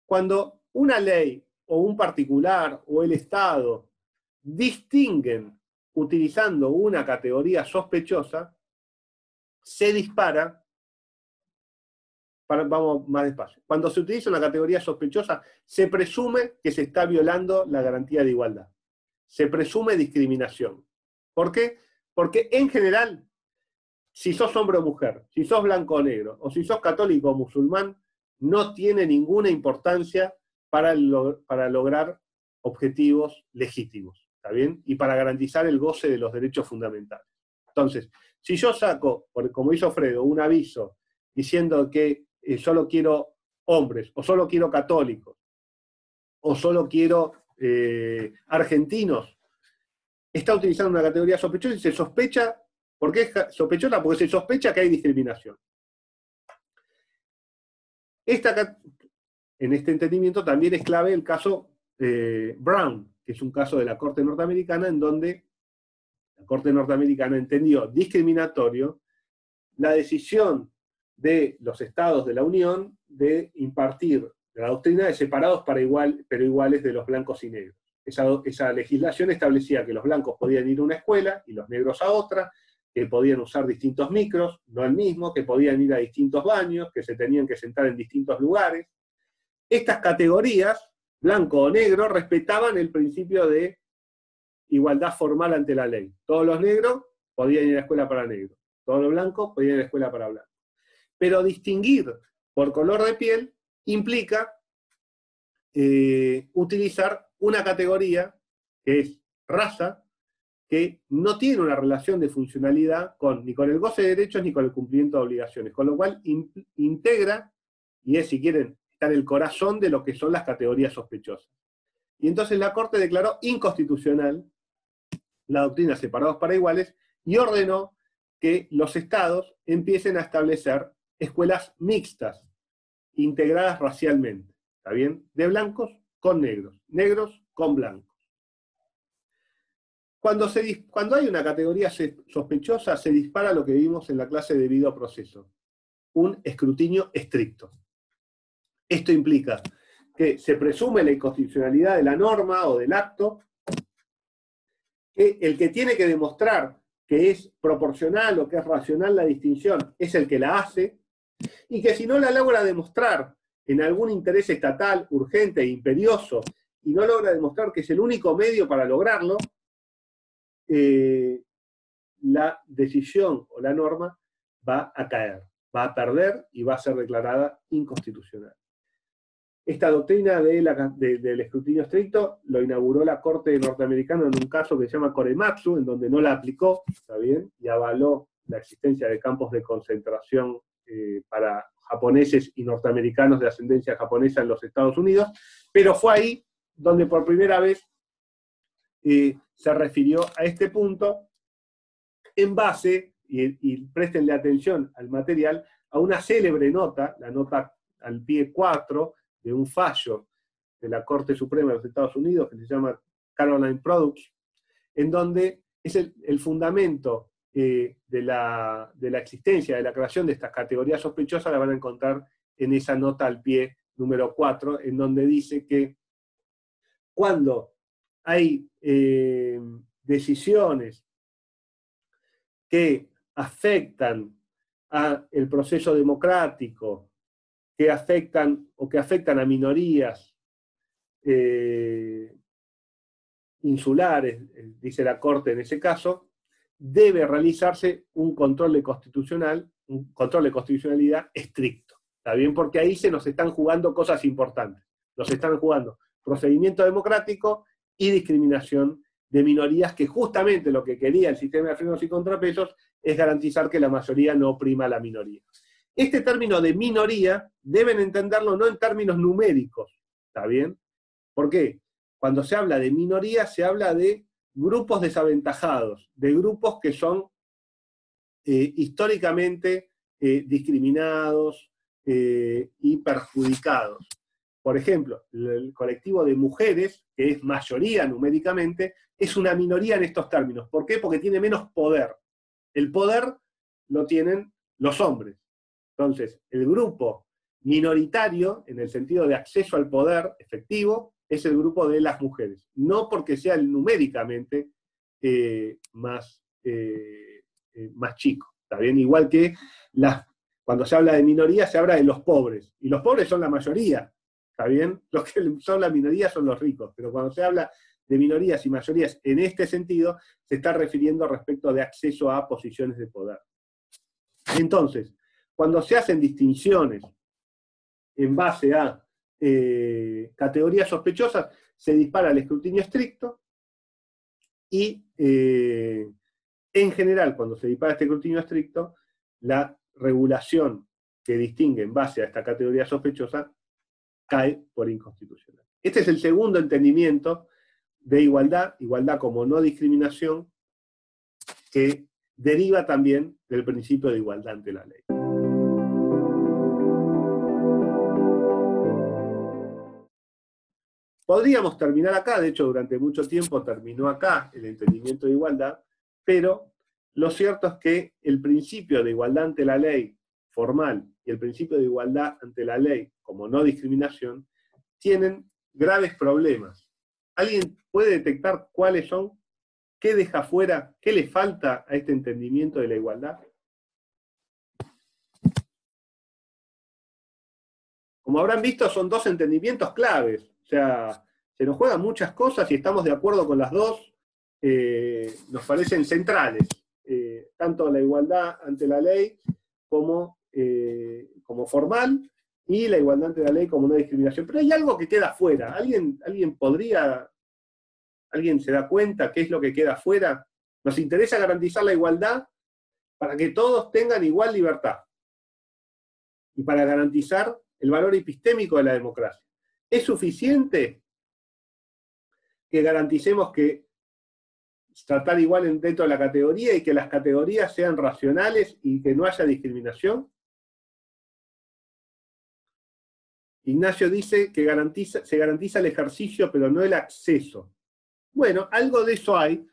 Cuando una ley o un particular o el Estado distinguen utilizando una categoría sospechosa, se dispara, vamos más despacio, cuando se utiliza una categoría sospechosa, se presume que se está violando la garantía de igualdad. Se presume discriminación. ¿Por qué? Porque en general, si sos hombre o mujer, si sos blanco o negro, o si sos católico o musulmán, no tiene ninguna importancia para lograr objetivos legítimos, ¿está bien? Y para garantizar el goce de los derechos fundamentales. Entonces, si yo saco, como hizo Fredo, un aviso diciendo que solo quiero hombres, o solo quiero católicos, o solo quiero argentinos, está utilizando una categoría sospechosa y se sospecha. ¿Por qué es sospechosa? Porque se sospecha que hay discriminación. En este entendimiento también es clave el caso Brown, que es un caso de la Corte Norteamericana en donde la Corte Norteamericana entendió discriminatorio la decisión de los estados de la Unión de impartir la doctrina de separados pero iguales de los blancos y negros. Esa legislación establecía que los blancos podían ir a una escuela y los negros a otra, que podían usar distintos micros, no el mismo, que podían ir a distintos baños, que se tenían que sentar en distintos lugares. Estas categorías, blanco o negro, respetaban el principio de igualdad formal ante la ley. Todos los negros podían ir a la escuela para negros, todos los blancos podían ir a la escuela para blancos. Pero distinguir por color de piel implica utilizar una categoría que es raza, que no tiene una relación de funcionalidad ni con el goce de derechos ni con el cumplimiento de obligaciones, con lo cual integra, y es, si quieren, está en el corazón de lo que son las categorías sospechosas. Y entonces la Corte declaró inconstitucional la doctrina separados para iguales y ordenó que los estados empiecen a establecer escuelas mixtas, integradas racialmente, ¿está bien? De blancos con negros, negros con blancos. Cuando hay una categoría sospechosa, se dispara lo que vimos en la clase de debido proceso, un escrutinio estricto. Esto implica que se presume la inconstitucionalidad de la norma o del acto, que el que tiene que demostrar que es proporcional o que es racional la distinción es el que la hace, y que si no la logra demostrar en algún interés estatal urgente e imperioso, y no logra demostrar que es el único medio para lograrlo, la decisión o la norma va a caer, va a perder y va a ser declarada inconstitucional. Esta doctrina del escrutinio estricto lo inauguró la Corte norteamericana en un caso que se llama Korematsu, en donde no la aplicó, ¿está bien? Y avaló la existencia de campos de concentración para japoneses y norteamericanos de ascendencia japonesa en los Estados Unidos, pero fue ahí donde por primera vez se refirió a este punto en base, y préstenle atención al material, a una célebre nota, la nota al pie 4, de un fallo de la Corte Suprema de los Estados Unidos, que se llama Caroline Products, en donde es el fundamento de la existencia, de la creación de estas categorías sospechosas, la van a encontrar en esa nota al pie número 4, en donde dice que cuando hay decisiones que afectan al proceso democrático, que afectan a minorías insulares, dice la Corte en ese caso, debe realizarse un control de constitucionalidad estricto. ¿Está bien? Porque ahí se nos están jugando cosas importantes. Nos están jugando procedimiento democrático y discriminación de minorías, que justamente lo que quería el sistema de frenos y contrapesos es garantizar que la mayoría no oprima a la minoría. Este término de minoría deben entenderlo no en términos numéricos, ¿está bien? ¿Por qué? Cuando se habla de minoría se habla de grupos desaventajados, de grupos que son históricamente discriminados y perjudicados. Por ejemplo, el colectivo de mujeres, que es mayoría numéricamente, es una minoría en estos términos. ¿Por qué? Porque tiene menos poder. El poder lo tienen los hombres. Entonces, el grupo minoritario, en el sentido de acceso al poder efectivo, es el grupo de las mujeres. No porque sea numéricamente más chico. ¿Está bien? Igual que cuando se habla de minoría, se habla de los pobres. Y los pobres son la mayoría. ¿Está bien? Los que son la minoría son los ricos. Pero cuando se habla de minorías y mayorías en este sentido, se está refiriendo respecto de acceso a posiciones de poder. Entonces, cuando se hacen distinciones en base a categorías sospechosas, se dispara el escrutinio estricto y, en general, cuando se dispara este escrutinio estricto, la regulación que distingue en base a esta categoría sospechosa cae por inconstitucional. Este es el segundo entendimiento de igualdad como no discriminación, que deriva también del principio de igualdad ante la ley. Podríamos terminar acá, de hecho durante mucho tiempo terminó acá el entendimiento de igualdad, pero lo cierto es que el principio de igualdad ante la ley formal y el principio de igualdad ante la ley como no discriminación tienen graves problemas. ¿Alguien puede detectar cuáles son? ¿Qué deja fuera? ¿Qué le falta a este entendimiento de la igualdad? Como habrán visto, son dos entendimientos claves. O sea, se nos juegan muchas cosas y estamos de acuerdo con las dos. Nos parecen centrales. Tanto la igualdad ante la ley como formal, y la igualdad ante la ley como no discriminación. Pero hay algo que queda fuera. ¿Alguien se da cuenta qué es lo que queda fuera? Nos interesa garantizar la igualdad para que todos tengan igual libertad y para garantizar el valor epistémico de la democracia. ¿Es suficiente que garanticemos que tratar igual dentro de la categoría y que las categorías sean racionales y que no haya discriminación? Ignacio dice que se garantiza el ejercicio, pero no el acceso. Bueno, algo de eso hay,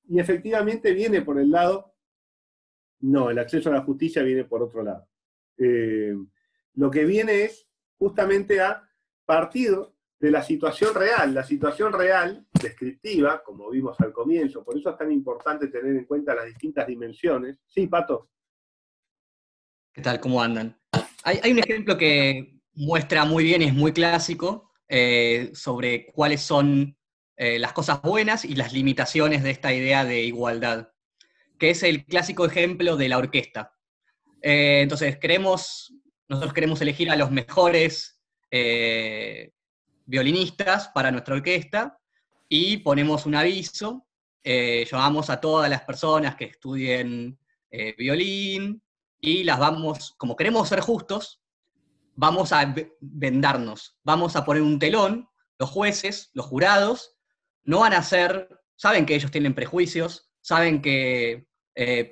y efectivamente viene por el lado, no, el acceso a la justicia viene por otro lado. Lo que viene es justamente a partir de la situación real descriptiva, como vimos al comienzo, por eso es tan importante tener en cuenta las distintas dimensiones. Sí, Pato. ¿Qué tal? ¿Cómo andan? Hay un ejemplo que muestra muy bien, es muy clásico, sobre cuáles son las cosas buenas y las limitaciones de esta idea de igualdad, que es el clásico ejemplo de la orquesta. Entonces, nosotros queremos elegir a los mejores violinistas para nuestra orquesta, y ponemos un aviso, llamamos a todas las personas que estudien violín, y las vamos, como queremos ser justos, vamos a vendarnos, vamos a poner un telón, los jueces, los jurados, no van a ser, saben que ellos tienen prejuicios, saben que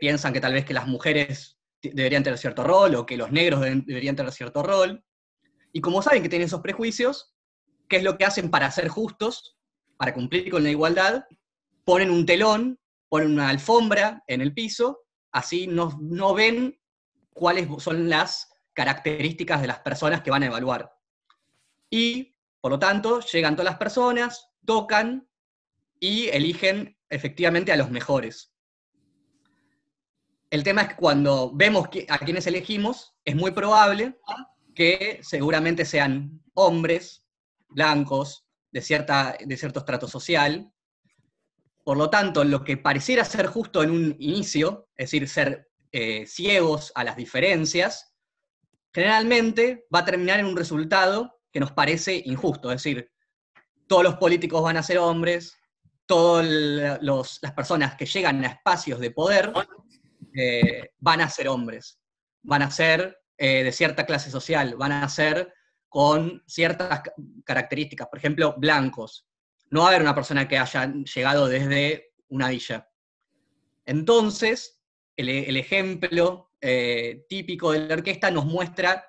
piensan que tal vez que las mujeres deberían tener cierto rol, o que los negros deberían tener cierto rol, y como saben que tienen esos prejuicios, ¿qué es lo que hacen para ser justos, para cumplir con la igualdad? Ponen un telón, ponen una alfombra en el piso, así no ven cuáles son las características de las personas que van a evaluar. Y, por lo tanto, llegan todas las personas, tocan, y eligen efectivamente a los mejores. El tema es que cuando vemos a quienes elegimos, es muy probable que seguramente sean hombres, blancos, de cierto estrato social. Por lo tanto, lo que pareciera ser justo en un inicio, es decir, ser ciegos a las diferencias, generalmente va a terminar en un resultado que nos parece injusto. Es decir, todos los políticos van a ser hombres, todas las personas que llegan a espacios de poder van a ser hombres, van a ser de cierta clase social, van a ser con ciertas características, por ejemplo, blancos. No va a haber una persona que haya llegado desde una villa. Entonces, el ejemplo típico de la orquesta nos muestra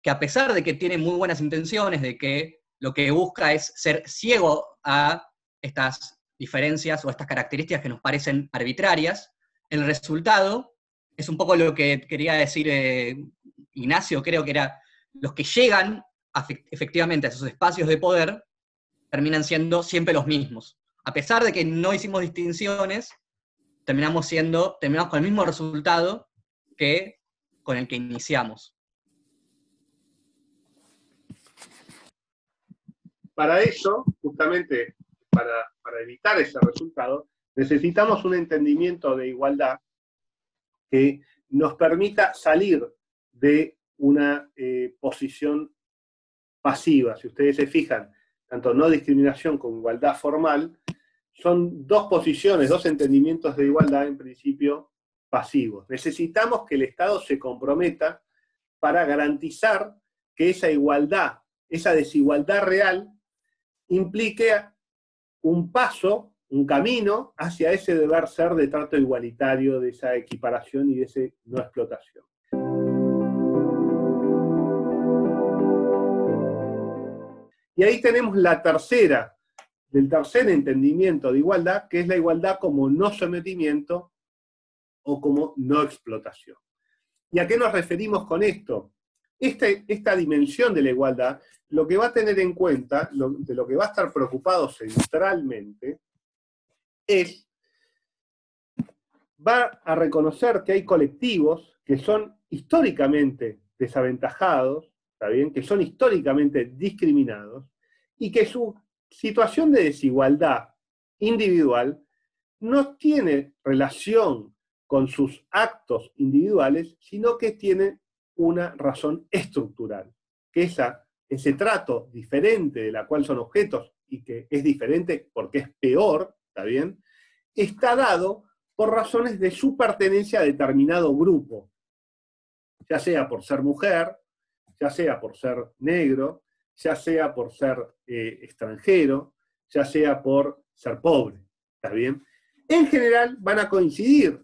que, a pesar de que tiene muy buenas intenciones, de que lo que busca es ser ciego a estas diferencias o estas características que nos parecen arbitrarias, el resultado es un poco lo que quería decir Ignacio, creo que era, los que llegan efectivamente a esos espacios de poder terminan siendo siempre los mismos. A pesar de que no hicimos distinciones, terminamos con el mismo resultado que con el que iniciamos. Para eso, justamente, para evitar ese resultado, necesitamos un entendimiento de igualdad que nos permita salir de una posición pasiva. Si ustedes se fijan, tanto no discriminación como igualdad formal, son dos posiciones, dos entendimientos de igualdad en principio pasivos. Necesitamos que el Estado se comprometa para garantizar que esa igualdad, esa desigualdad real, implique un paso, un camino hacia ese deber ser de trato igualitario, de esa equiparación y de esa no explotación. Y ahí tenemos el tercer entendimiento de igualdad, que es la igualdad como no sometimiento o como no explotación. ¿Y a qué nos referimos con esto? Esta dimensión de la igualdad, lo que va a tener en cuenta, de lo que va a estar preocupado centralmente, va a reconocer que hay colectivos que son históricamente desaventajados, ¿está bien? Que son históricamente discriminados, y que su situación de desigualdad individual no tiene relación con sus actos individuales, sino que tiene una razón estructural, que ese trato diferente de la cual son objetos, y que es diferente porque es peor, ¿está bien?, está dado por razones de su pertenencia a determinado grupo, ya sea por ser mujer, ya sea por ser negro, ya sea por ser extranjero, ya sea por ser pobre, ¿está bien? En general van a coincidir,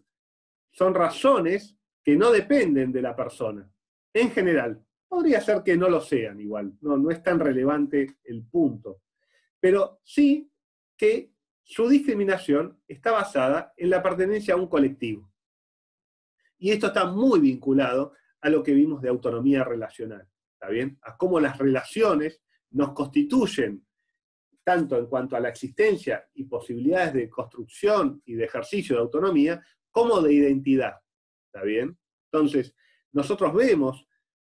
son razones que no dependen de la persona, en general, Podría ser que no lo sean igual, no es tan relevante el punto. Pero sí que su discriminación está basada en la pertenencia a un colectivo. Y esto está muy vinculado a lo que vimos de autonomía relacional, ¿está bien? A cómo las relaciones nos constituyen, tanto en cuanto a la existencia y posibilidades de construcción y de ejercicio de autonomía, como de identidad, ¿está bien? Entonces, nosotros vemos,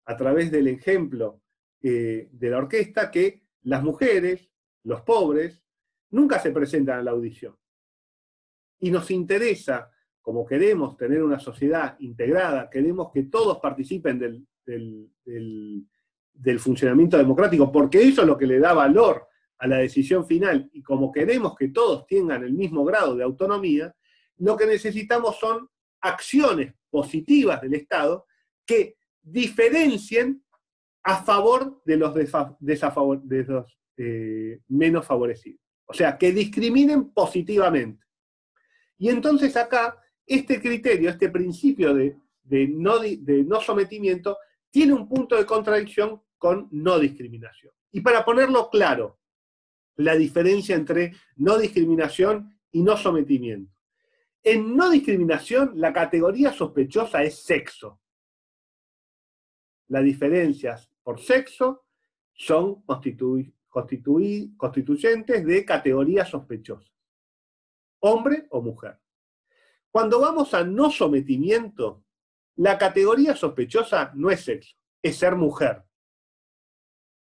a través del ejemplo de la orquesta, que las mujeres, los pobres, nunca se presentan a la audición. Y nos interesa, como queremos tener una sociedad integrada, queremos que todos participen del funcionamiento democrático, porque eso es lo que le da valor a la decisión final, y como queremos que todos tengan el mismo grado de autonomía, lo que necesitamos son acciones positivas del Estado que diferencien a favor de los menos favorecidos. O sea, que discriminen positivamente. Y entonces acá, este criterio, este principio de no sometimiento, tiene un punto de contradicción con no discriminación. Y para ponerlo claro, la diferencia entre no discriminación y no sometimiento. En no discriminación, la categoría sospechosa es sexo. Las diferencias por sexo son constituyentes de categoría sospechosa. Hombre o mujer. Cuando vamos a no sometimiento, la categoría sospechosa no es sexo, es ser mujer.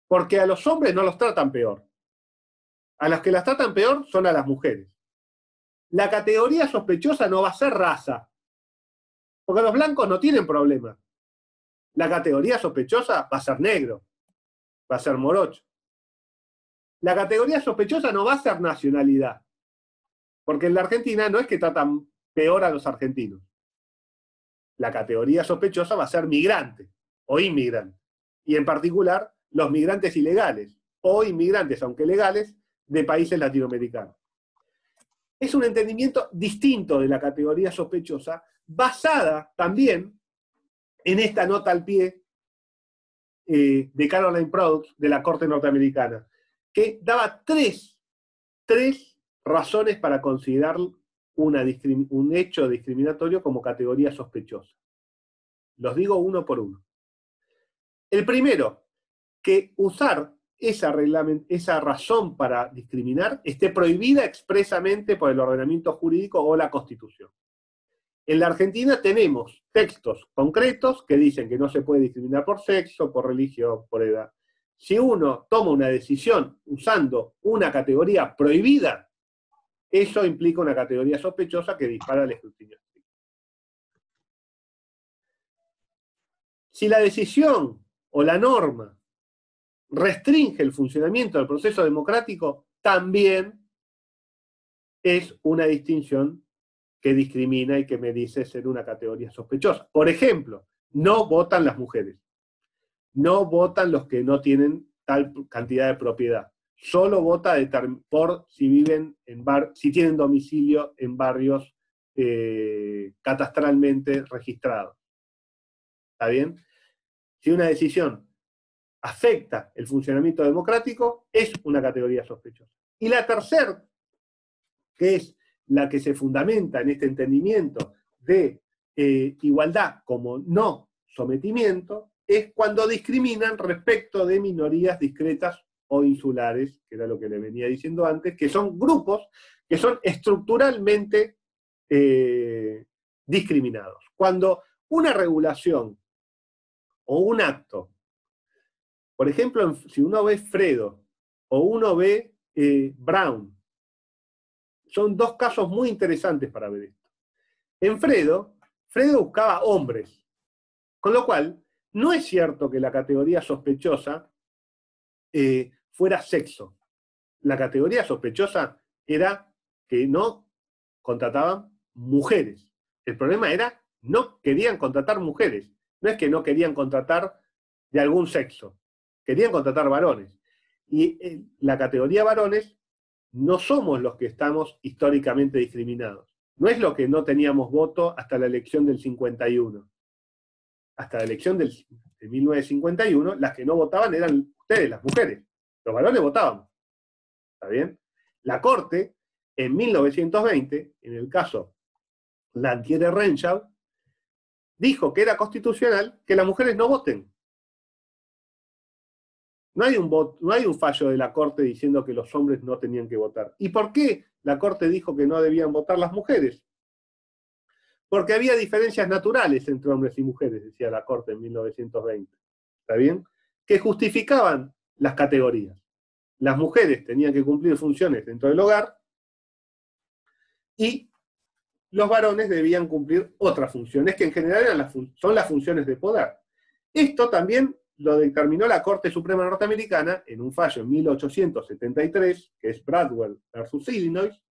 Porque a los hombres no los tratan peor. A las que las tratan peor son a las mujeres. La categoría sospechosa no va a ser raza, porque los blancos no tienen problema. La categoría sospechosa va a ser negro, va a ser morocho. La categoría sospechosa no va a ser nacionalidad, porque en la Argentina no es que tratan peor a los argentinos. La categoría sospechosa va a ser migrante o inmigrante, y en particular los migrantes ilegales o inmigrantes, aunque legales, de países latinoamericanos. Es un entendimiento distinto de la categoría sospechosa, basada también en esta nota al pie de Caroline Products de la Corte Norteamericana, que daba tres razones para considerar un hecho discriminatorio como categoría sospechosa. Los digo uno por uno. El primero, que usar esa razón para discriminar esté prohibida expresamente por el ordenamiento jurídico o la Constitución. En la Argentina tenemos textos concretos que dicen que no se puede discriminar por sexo, por religión, por edad. Si uno toma una decisión usando una categoría prohibida, eso implica una categoría sospechosa que dispara el escrutinio. Si la decisión o la norma restringe el funcionamiento del proceso democrático, también es una distinción que discrimina y que me dice ser una categoría sospechosa. Por ejemplo, no votan las mujeres, no votan los que no tienen tal cantidad de propiedad, solo vota por si viven si tienen domicilio en barrios catastralmente registrados. ¿Está bien? Si una decisión afecta el funcionamiento democrático, es una categoría sospechosa. Y la tercera, que es la que se fundamenta en este entendimiento de igualdad como no sometimiento, es cuando discriminan respecto de minorías discretas o insulares, que era lo que le venía diciendo antes, que son grupos que son estructuralmente discriminados. Cuando una regulación o un acto, por ejemplo, si uno ve Fredo o uno ve Brown, son dos casos muy interesantes para ver esto. En Fredo buscaba hombres, con lo cual no es cierto que la categoría sospechosa fuera sexo. La categoría sospechosa era que no contrataban mujeres. El problema era no querían contratar mujeres. No es que no querían contratar de algún sexo. Querían contratar varones. Y la categoría varones no somos los que estamos históricamente discriminados. No es lo que no teníamos voto hasta la elección del 51. hasta la elección de 1951, las que no votaban eran ustedes, las mujeres. Los varones votaban. ¿Está bien? La Corte, en 1920, en el caso Lantier-Renshaw, dijo que era constitucional que las mujeres no voten. No hay un fallo de la Corte diciendo que los hombres no tenían que votar. ¿Y por qué la Corte dijo que no debían votar las mujeres? Porque había diferencias naturales entre hombres y mujeres, decía la Corte en 1920. ¿Está bien? Que justificaban las categorías. Las mujeres tenían que cumplir funciones dentro del hogar y los varones debían cumplir otras funciones que en general son las funciones de poder. Esto también lo determinó la Corte Suprema Norteamericana en un fallo en 1873, que es Bradwell versus Illinois,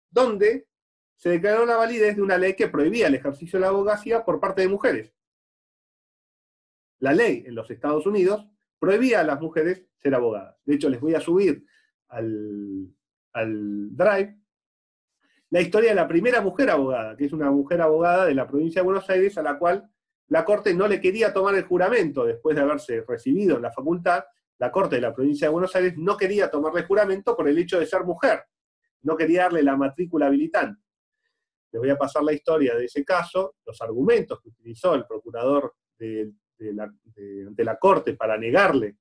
donde se declaró la validez de una ley que prohibía el ejercicio de la abogacía por parte de mujeres. La ley en los Estados Unidos prohibía a las mujeres ser abogadas. De hecho, les voy a subir al Drive la historia de la primera mujer abogada, que es una mujer abogada de la provincia de Buenos Aires, a la cual la Corte no le quería tomar el juramento después de haberse recibido en la facultad. La Corte de la provincia de Buenos Aires no quería tomarle el juramento por el hecho de ser mujer. No quería darle la matrícula habilitante. Les voy a pasar la historia de ese caso, los argumentos que utilizó el procurador ante la Corte para negarle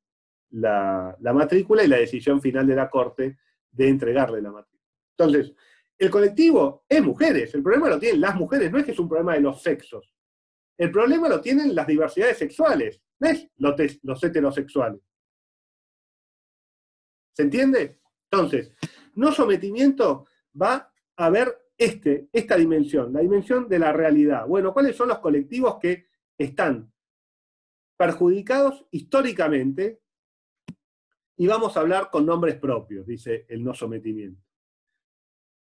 la matrícula y la decisión final de la Corte de entregarle la matrícula. Entonces, el colectivo es mujeres, el problema lo tienen las mujeres, no es que es un problema de los sexos. El problema lo tienen las diversidades sexuales, no es los heterosexuales. ¿Se entiende? Entonces, no sometimiento va a ver esta dimensión, la dimensión de la realidad. Bueno, ¿cuáles son los colectivos que están perjudicados históricamente? Y vamos a hablar con nombres propios, dice el no sometimiento.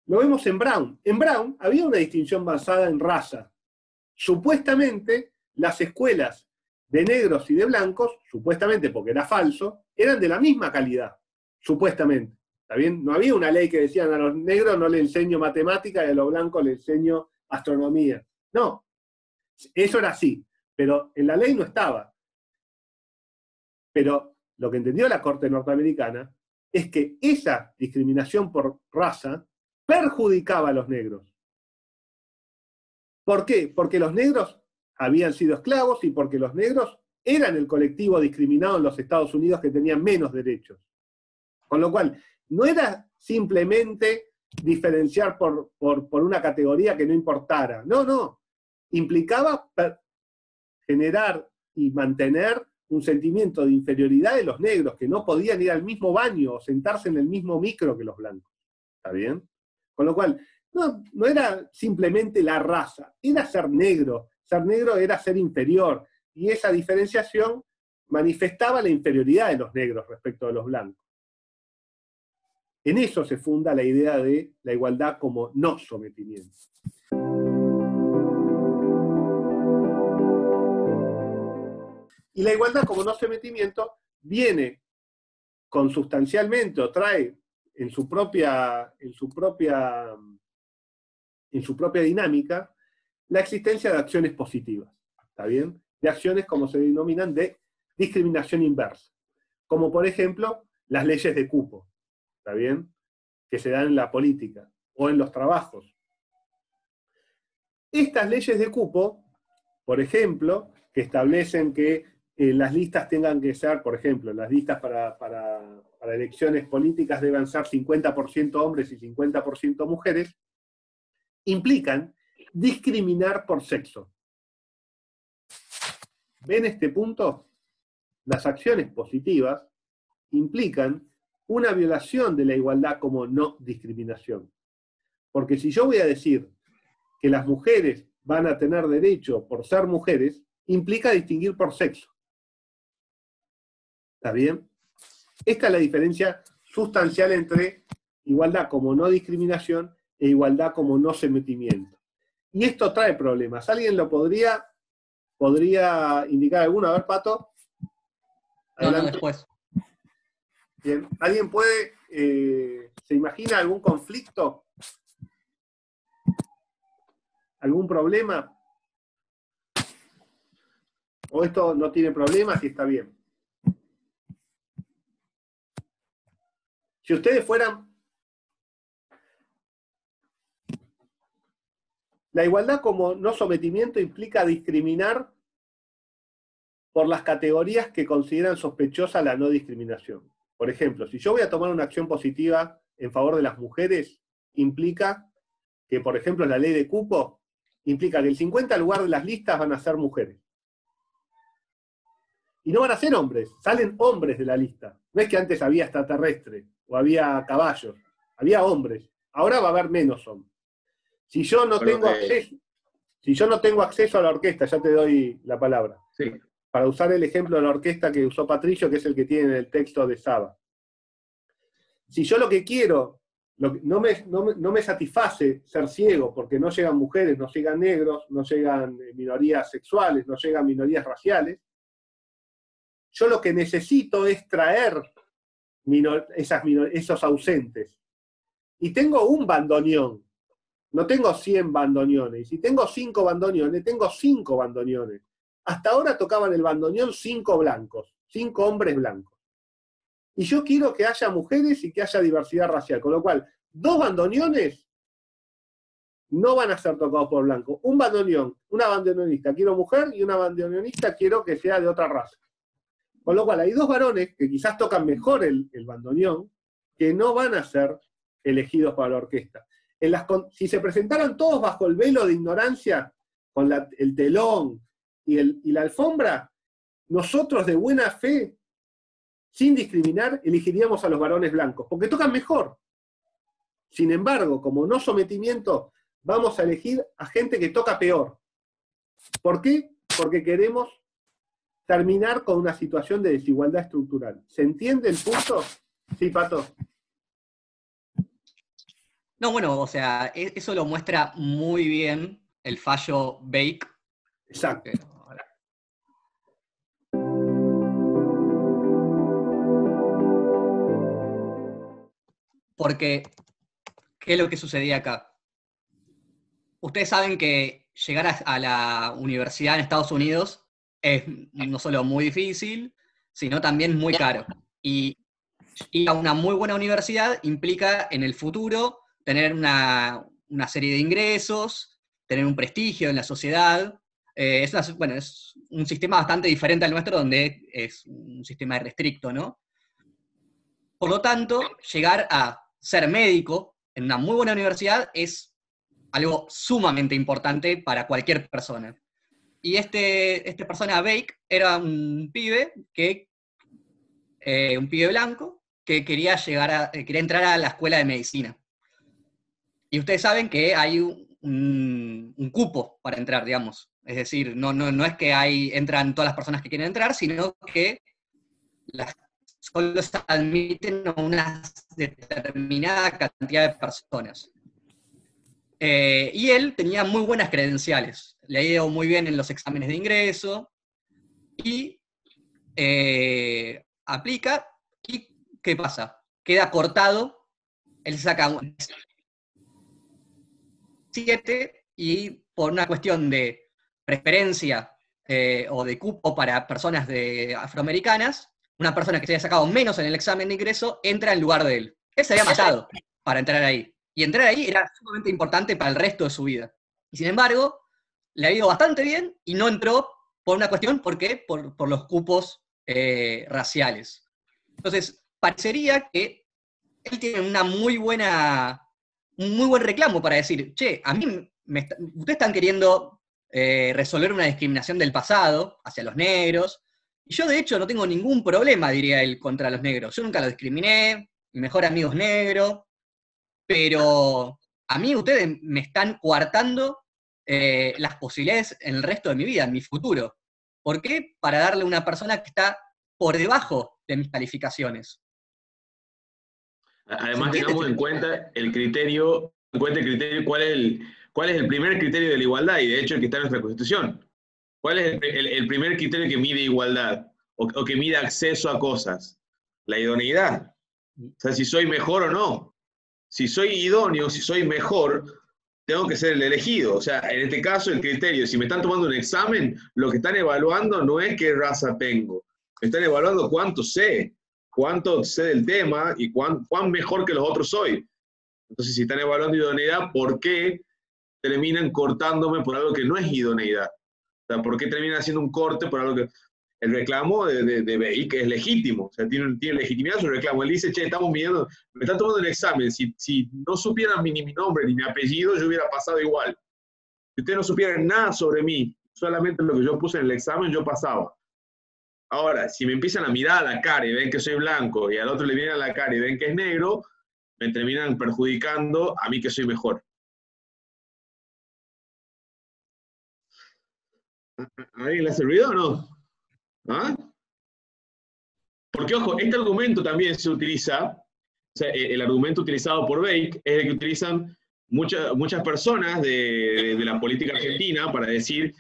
Lo vemos en Brown. En Brown había una distinción basada en raza. Supuestamente, las escuelas de negros y de blancos, supuestamente porque era falso, eran de la misma calidad, supuestamente. ¿Está bien? No había una ley que decían a los negros no le enseño matemática y a los blancos le enseño astronomía. No, eso era así, pero en la ley no estaba. Pero lo que entendió la Corte norteamericana es que esa discriminación por raza perjudicaba a los negros. ¿Por qué? Porque los negros habían sido esclavos y porque los negros eran el colectivo discriminado en los Estados Unidos que tenían menos derechos. Con lo cual, no era simplemente diferenciar por una categoría que no importara. No. Implicaba generar y mantener un sentimiento de inferioridad de los negros, que no podían ir al mismo baño o sentarse en el mismo micro que los blancos. ¿Está bien? Con lo cual, no era simplemente la raza, era ser negro. Ser negro era ser inferior. Y esa diferenciación manifestaba la inferioridad de los negros respecto a los blancos. En eso se funda la idea de la igualdad como no sometimiento. Y la igualdad como no sometimiento viene consustancialmente o trae en su propia dinámica la existencia de acciones positivas, ¿está bien? De acciones como se denominan de discriminación inversa, como por ejemplo las leyes de cupo, ¿está bien? Que se dan en la política o en los trabajos. Estas leyes de cupo, por ejemplo, que establecen que las listas tengan que ser, por ejemplo, las listas para elecciones políticas deben ser 50% hombres y 50% mujeres, implican discriminar por sexo. ¿Ven este punto? Las acciones positivas implican una violación de la igualdad como no discriminación. Porque si yo voy a decir que las mujeres van a tener derecho por ser mujeres, implica distinguir por sexo. ¿Está bien? Esta es la diferencia sustancial entre igualdad como no discriminación e igualdad como no sometimiento. Y esto trae problemas. ¿Alguien lo podría indicar alguno? A ver, Pato. Adelante. No, después. Bien. ¿Alguien puede, se imagina algún conflicto? ¿Algún problema? ¿O esto no tiene problemas y está bien? Si ustedes fueran... La igualdad como no sometimiento implica discriminar por las categorías que consideran sospechosa la no discriminación. Por ejemplo, si yo voy a tomar una acción positiva en favor de las mujeres, implica que, por ejemplo, la ley de cupo implica que el 50 lugar de las listas van a ser mujeres. Y no van a ser hombres, salen hombres de la lista. No es que antes había extraterrestre o había caballos, había hombres. Ahora va a haber menos hombres. Si yo no tengo acceso a la orquesta, ya te doy la palabra. Sí. Para usar el ejemplo de la orquesta que usó Patricio, que es el que tiene en el texto de Saba. Si yo lo que quiero, no me satisface ser ciego, porque no llegan mujeres, no llegan negros, no llegan minorías sexuales, no llegan minorías raciales, yo lo que necesito es traer esos ausentes. Y tengo un bandoneón, no tengo 100 bandoneones. Y si tengo 5 bandoneones, tengo 5 bandoneones. Hasta ahora tocaban el bandoneón 5 blancos, 5 hombres blancos. Y yo quiero que haya mujeres y que haya diversidad racial, con lo cual, 2 bandoneones no van a ser tocados por blancos. Un bandoneón, una bandoneonista quiero mujer y una bandoneonista quiero que sea de otra raza. Con lo cual, hay 2 varones que quizás tocan mejor el bandoneón, que no van a ser elegidos para la orquesta. Si se presentaran todos bajo el velo de ignorancia, con el telón y la alfombra, nosotros de buena fe, sin discriminar, elegiríamos a los varones blancos, porque tocan mejor. Sin embargo, como no sometimiento, vamos a elegir a gente que toca peor. ¿Por qué? Porque queremos terminar con una situación de desigualdad estructural. ¿Se entiende el punto? Sí, Pato. No, bueno, o sea, eso lo muestra muy bien el fallo Bake. Exacto. Porque, ¿qué es lo que sucedía acá? Ustedes saben que llegar a la universidad en Estados Unidos es no solo muy difícil, sino también muy caro. Y ir a una muy buena universidad implica en el futuro tener una serie de ingresos, tener un prestigio en la sociedad. Es un sistema bastante diferente al nuestro, donde es un sistema restricto, ¿no? Por lo tanto, llegar a ser médico en una muy buena universidad es algo sumamente importante para cualquier persona. Y esta persona, Bake, era un pibe blanco que quería entrar a la escuela de medicina. Y ustedes saben que hay un cupo para entrar, digamos. Es decir, no es que entran todas las personas que quieren entrar, sino que solo se admiten a una determinada cantidad de personas. Y él tenía muy buenas credenciales. Le ha ido muy bien en los exámenes de ingreso. Y aplica. ¿Y qué pasa? Queda cortado. Él saca un 7 y por una cuestión de preferencia o de cupo para personas afroamericanas, una persona que se haya sacado menos en el examen de ingreso entra en lugar de él. Él se había matado para entrar ahí. Y entrar ahí era sumamente importante para el resto de su vida. Y sin embargo, le ha ido bastante bien y no entró por una cuestión, ¿por qué? Por los cupos raciales. Entonces, parecería que él tiene un muy buen reclamo para decir, che, a mí ustedes están queriendo resolver una discriminación del pasado hacia los negros, y yo de hecho no tengo ningún problema, diría él, contra los negros. Yo nunca los discriminé, mi mejor amigo es negro, pero a mí ustedes me están coartando las posibilidades en el resto de mi vida, en mi futuro. ¿Por qué? Para darle a una persona que está por debajo de mis calificaciones. Además, tengamos en cuenta el criterio, cuál es el primer criterio de la igualdad, y de hecho el que está en nuestra Constitución. ¿Cuál es el primer criterio que mide igualdad o que mide acceso a cosas? La idoneidad. O sea, si soy mejor o no. Si soy idóneo, si soy mejor, tengo que ser el elegido. O sea, en este caso el criterio, si me están tomando un examen, lo que están evaluando no es qué raza tengo, me están evaluando cuánto sé del tema y cuán mejor que los otros soy. Entonces, si están evaluando idoneidad, ¿por qué terminan cortándome por algo que no es idoneidad? O sea, ¿por qué terminan haciendo un corte por algo que... El reclamo de Bake es legítimo, o sea, tiene legitimidad su reclamo. Él dice, che, estamos midiendo, me están tomando el examen, si no supieran ni mi nombre ni mi apellido, yo hubiera pasado igual. Si ustedes no supieran nada sobre mí, solamente lo que yo puse en el examen, yo pasaba. Ahora, si me empiezan a mirar a la cara y ven que soy blanco, y al otro le vienen a la cara y ven que es negro, me terminan perjudicando a mí que soy mejor. ¿A alguien le ha servido o no? ¿Ah? Porque, ojo, este argumento también se utiliza, o sea, el argumento utilizado por Bake es el que utilizan muchas personas de la política argentina para decir,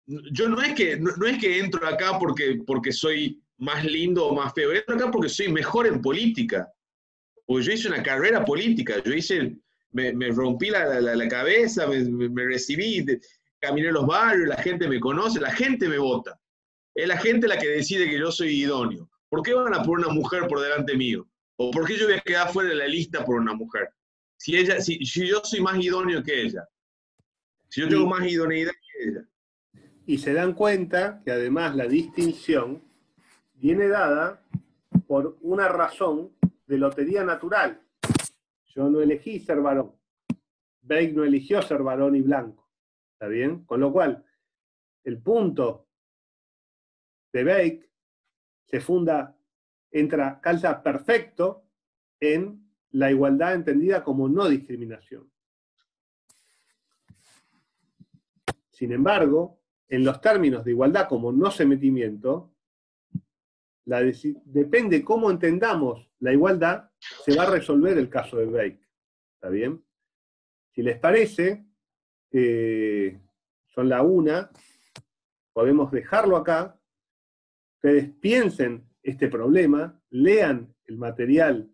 yo no es que entro acá porque soy más lindo o más feo, entro acá porque soy mejor en política, porque yo hice una carrera política, me rompí la cabeza, me recibí, caminé los barrios, la gente me conoce, la gente me vota. Es la gente la que decide que yo soy idóneo. ¿Por qué van a poner una mujer por delante mío? ¿O por qué yo voy a quedar fuera de la lista por una mujer? Si yo soy más idóneo que ella. Si yo tengo más idoneidad que ella. Y se dan cuenta que además la distinción viene dada por una razón de lotería natural. Yo no elegí ser varón. Bake no eligió ser varón y blanco. ¿Está bien? Con lo cual, el punto de Bake se calza perfecto en la igualdad entendida como no discriminación. Sin embargo, en los términos de igualdad como no sometimiento, depende cómo entendamos la igualdad, se va a resolver el caso de Bake. ¿Está bien? Si les parece, son la 1, podemos dejarlo acá. Ustedes piensen este problema, lean el material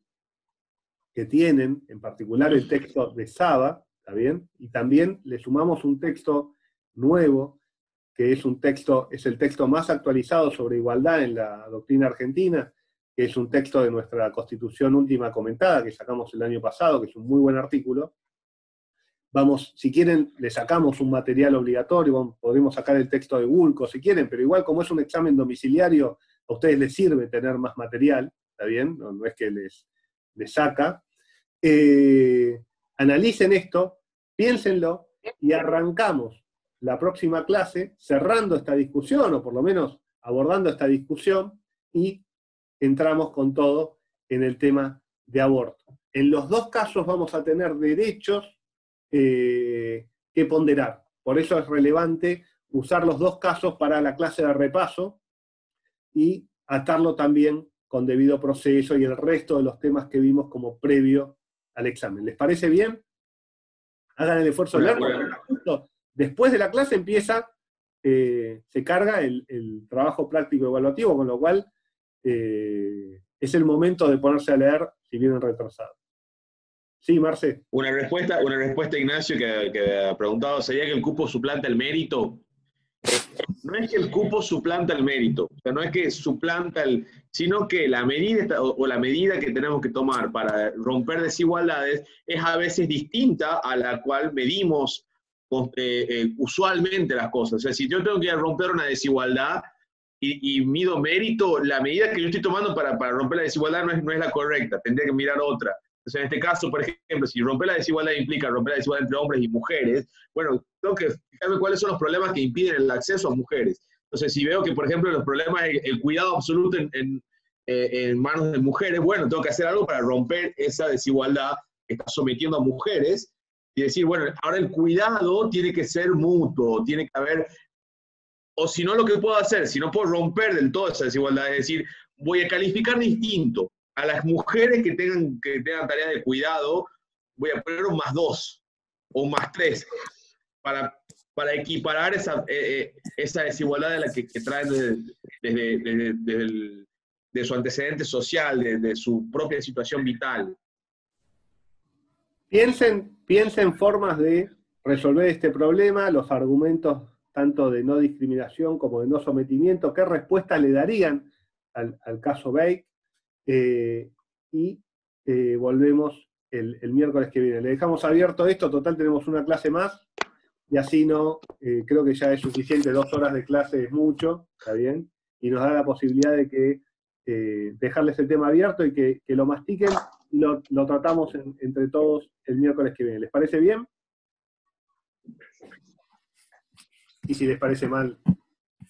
que tienen, en particular el texto de Saba, ¿está bien? Y también le sumamos un texto nuevo, que es el texto más actualizado sobre igualdad en la doctrina argentina, que es un texto de nuestra Constitución última comentada, que sacamos el año pasado, que es un muy buen artículo. Si quieren, le sacamos un material obligatorio, podemos sacar el texto de Bulco si quieren, pero igual como es un examen domiciliario, a ustedes les sirve tener más material, ¿está bien? No es que les saca. Analicen esto, piénsenlo, y arrancamos la próxima clase cerrando esta discusión, o por lo menos abordando esta discusión, y entramos con todo en el tema de aborto. En los dos casos vamos a tener derechos que ponderar. Por eso es relevante usar los dos casos para la clase de repaso y atarlo también con debido proceso y el resto de los temas que vimos como previo al examen. ¿Les parece bien? Hagan el esfuerzo de leerlo. Justo después de la clase empieza, se carga el trabajo práctico evaluativo, con lo cual es el momento de ponerse a leer si vienen retrasados. Sí, Marce. Una respuesta, Ignacio, que ha preguntado, ¿sería que el cupo suplanta el mérito? No es que el cupo suplanta el mérito, o sea, no es que suplanta sino que la medida o la medida que tenemos que tomar para romper desigualdades es a veces distinta a la cual medimos usualmente las cosas. O sea, si yo tengo que romper una desigualdad y mido mérito, la medida que yo estoy tomando para romper la desigualdad no es la correcta, tendría que mirar otra. Entonces, en este caso, por ejemplo, si romper la desigualdad implica romper la desigualdad entre hombres y mujeres, bueno, tengo que fijarme cuáles son los problemas que impiden el acceso a mujeres. Entonces, si veo que, por ejemplo, los problemas es el cuidado absoluto en manos de mujeres, bueno, tengo que hacer algo para romper esa desigualdad que está sometiendo a mujeres y decir, bueno, ahora el cuidado tiene que ser mutuo, tiene que haber, o si no, lo que puedo hacer, si no puedo romper del todo esa desigualdad, es decir, voy a calificar distinto. A las mujeres que tengan tareas de cuidado, voy a poner un +2 o un +3 para equiparar esa desigualdad de la que traen de su antecedente social, de su propia situación vital. Piensen formas de resolver este problema, los argumentos tanto de no discriminación como de no sometimiento, qué respuesta le darían al caso Bake, y volvemos el miércoles que viene. Le dejamos abierto esto, total tenemos una clase más, y así no, creo que ya es suficiente, 2 horas de clase es mucho, ¿está bien? Y nos da la posibilidad de que dejarles el tema abierto y que lo mastiquen, y lo tratamos entre todos el miércoles que viene. ¿Les parece bien? Y si les parece mal,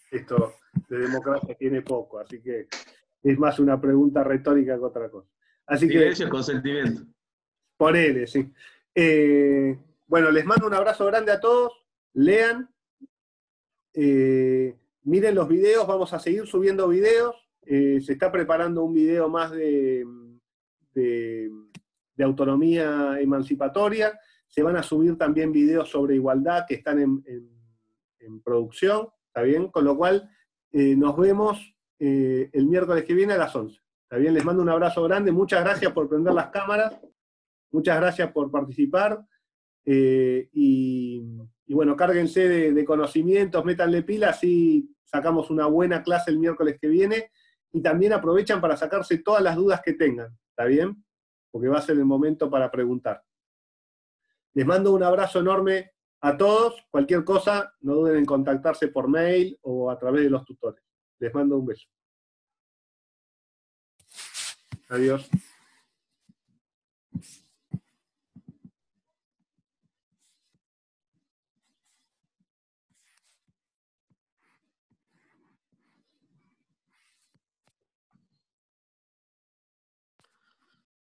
esto de democracia tiene poco, así que es más una pregunta retórica que otra cosa. Así Silencio, que, consentimiento. ponele, sí. Bueno, les mando un abrazo grande a todos, lean, miren los videos, vamos a seguir subiendo videos, se está preparando un video más de autonomía emancipatoria, se van a subir también videos sobre igualdad que están en producción, ¿está bien? Con lo cual, nos vemos el miércoles que viene a las 11. ¿Está bien? Les mando un abrazo grande, muchas gracias por prender las cámaras, muchas gracias por participar, y bueno, cárguense de conocimientos, métanle pilas, y sacamos una buena clase el miércoles que viene, y también aprovechan para sacarse todas las dudas que tengan, ¿está bien? Porque va a ser el momento para preguntar. Les mando un abrazo enorme a todos, cualquier cosa, no duden en contactarse por mail o a través de los tutores. Les mando un beso. Adiós.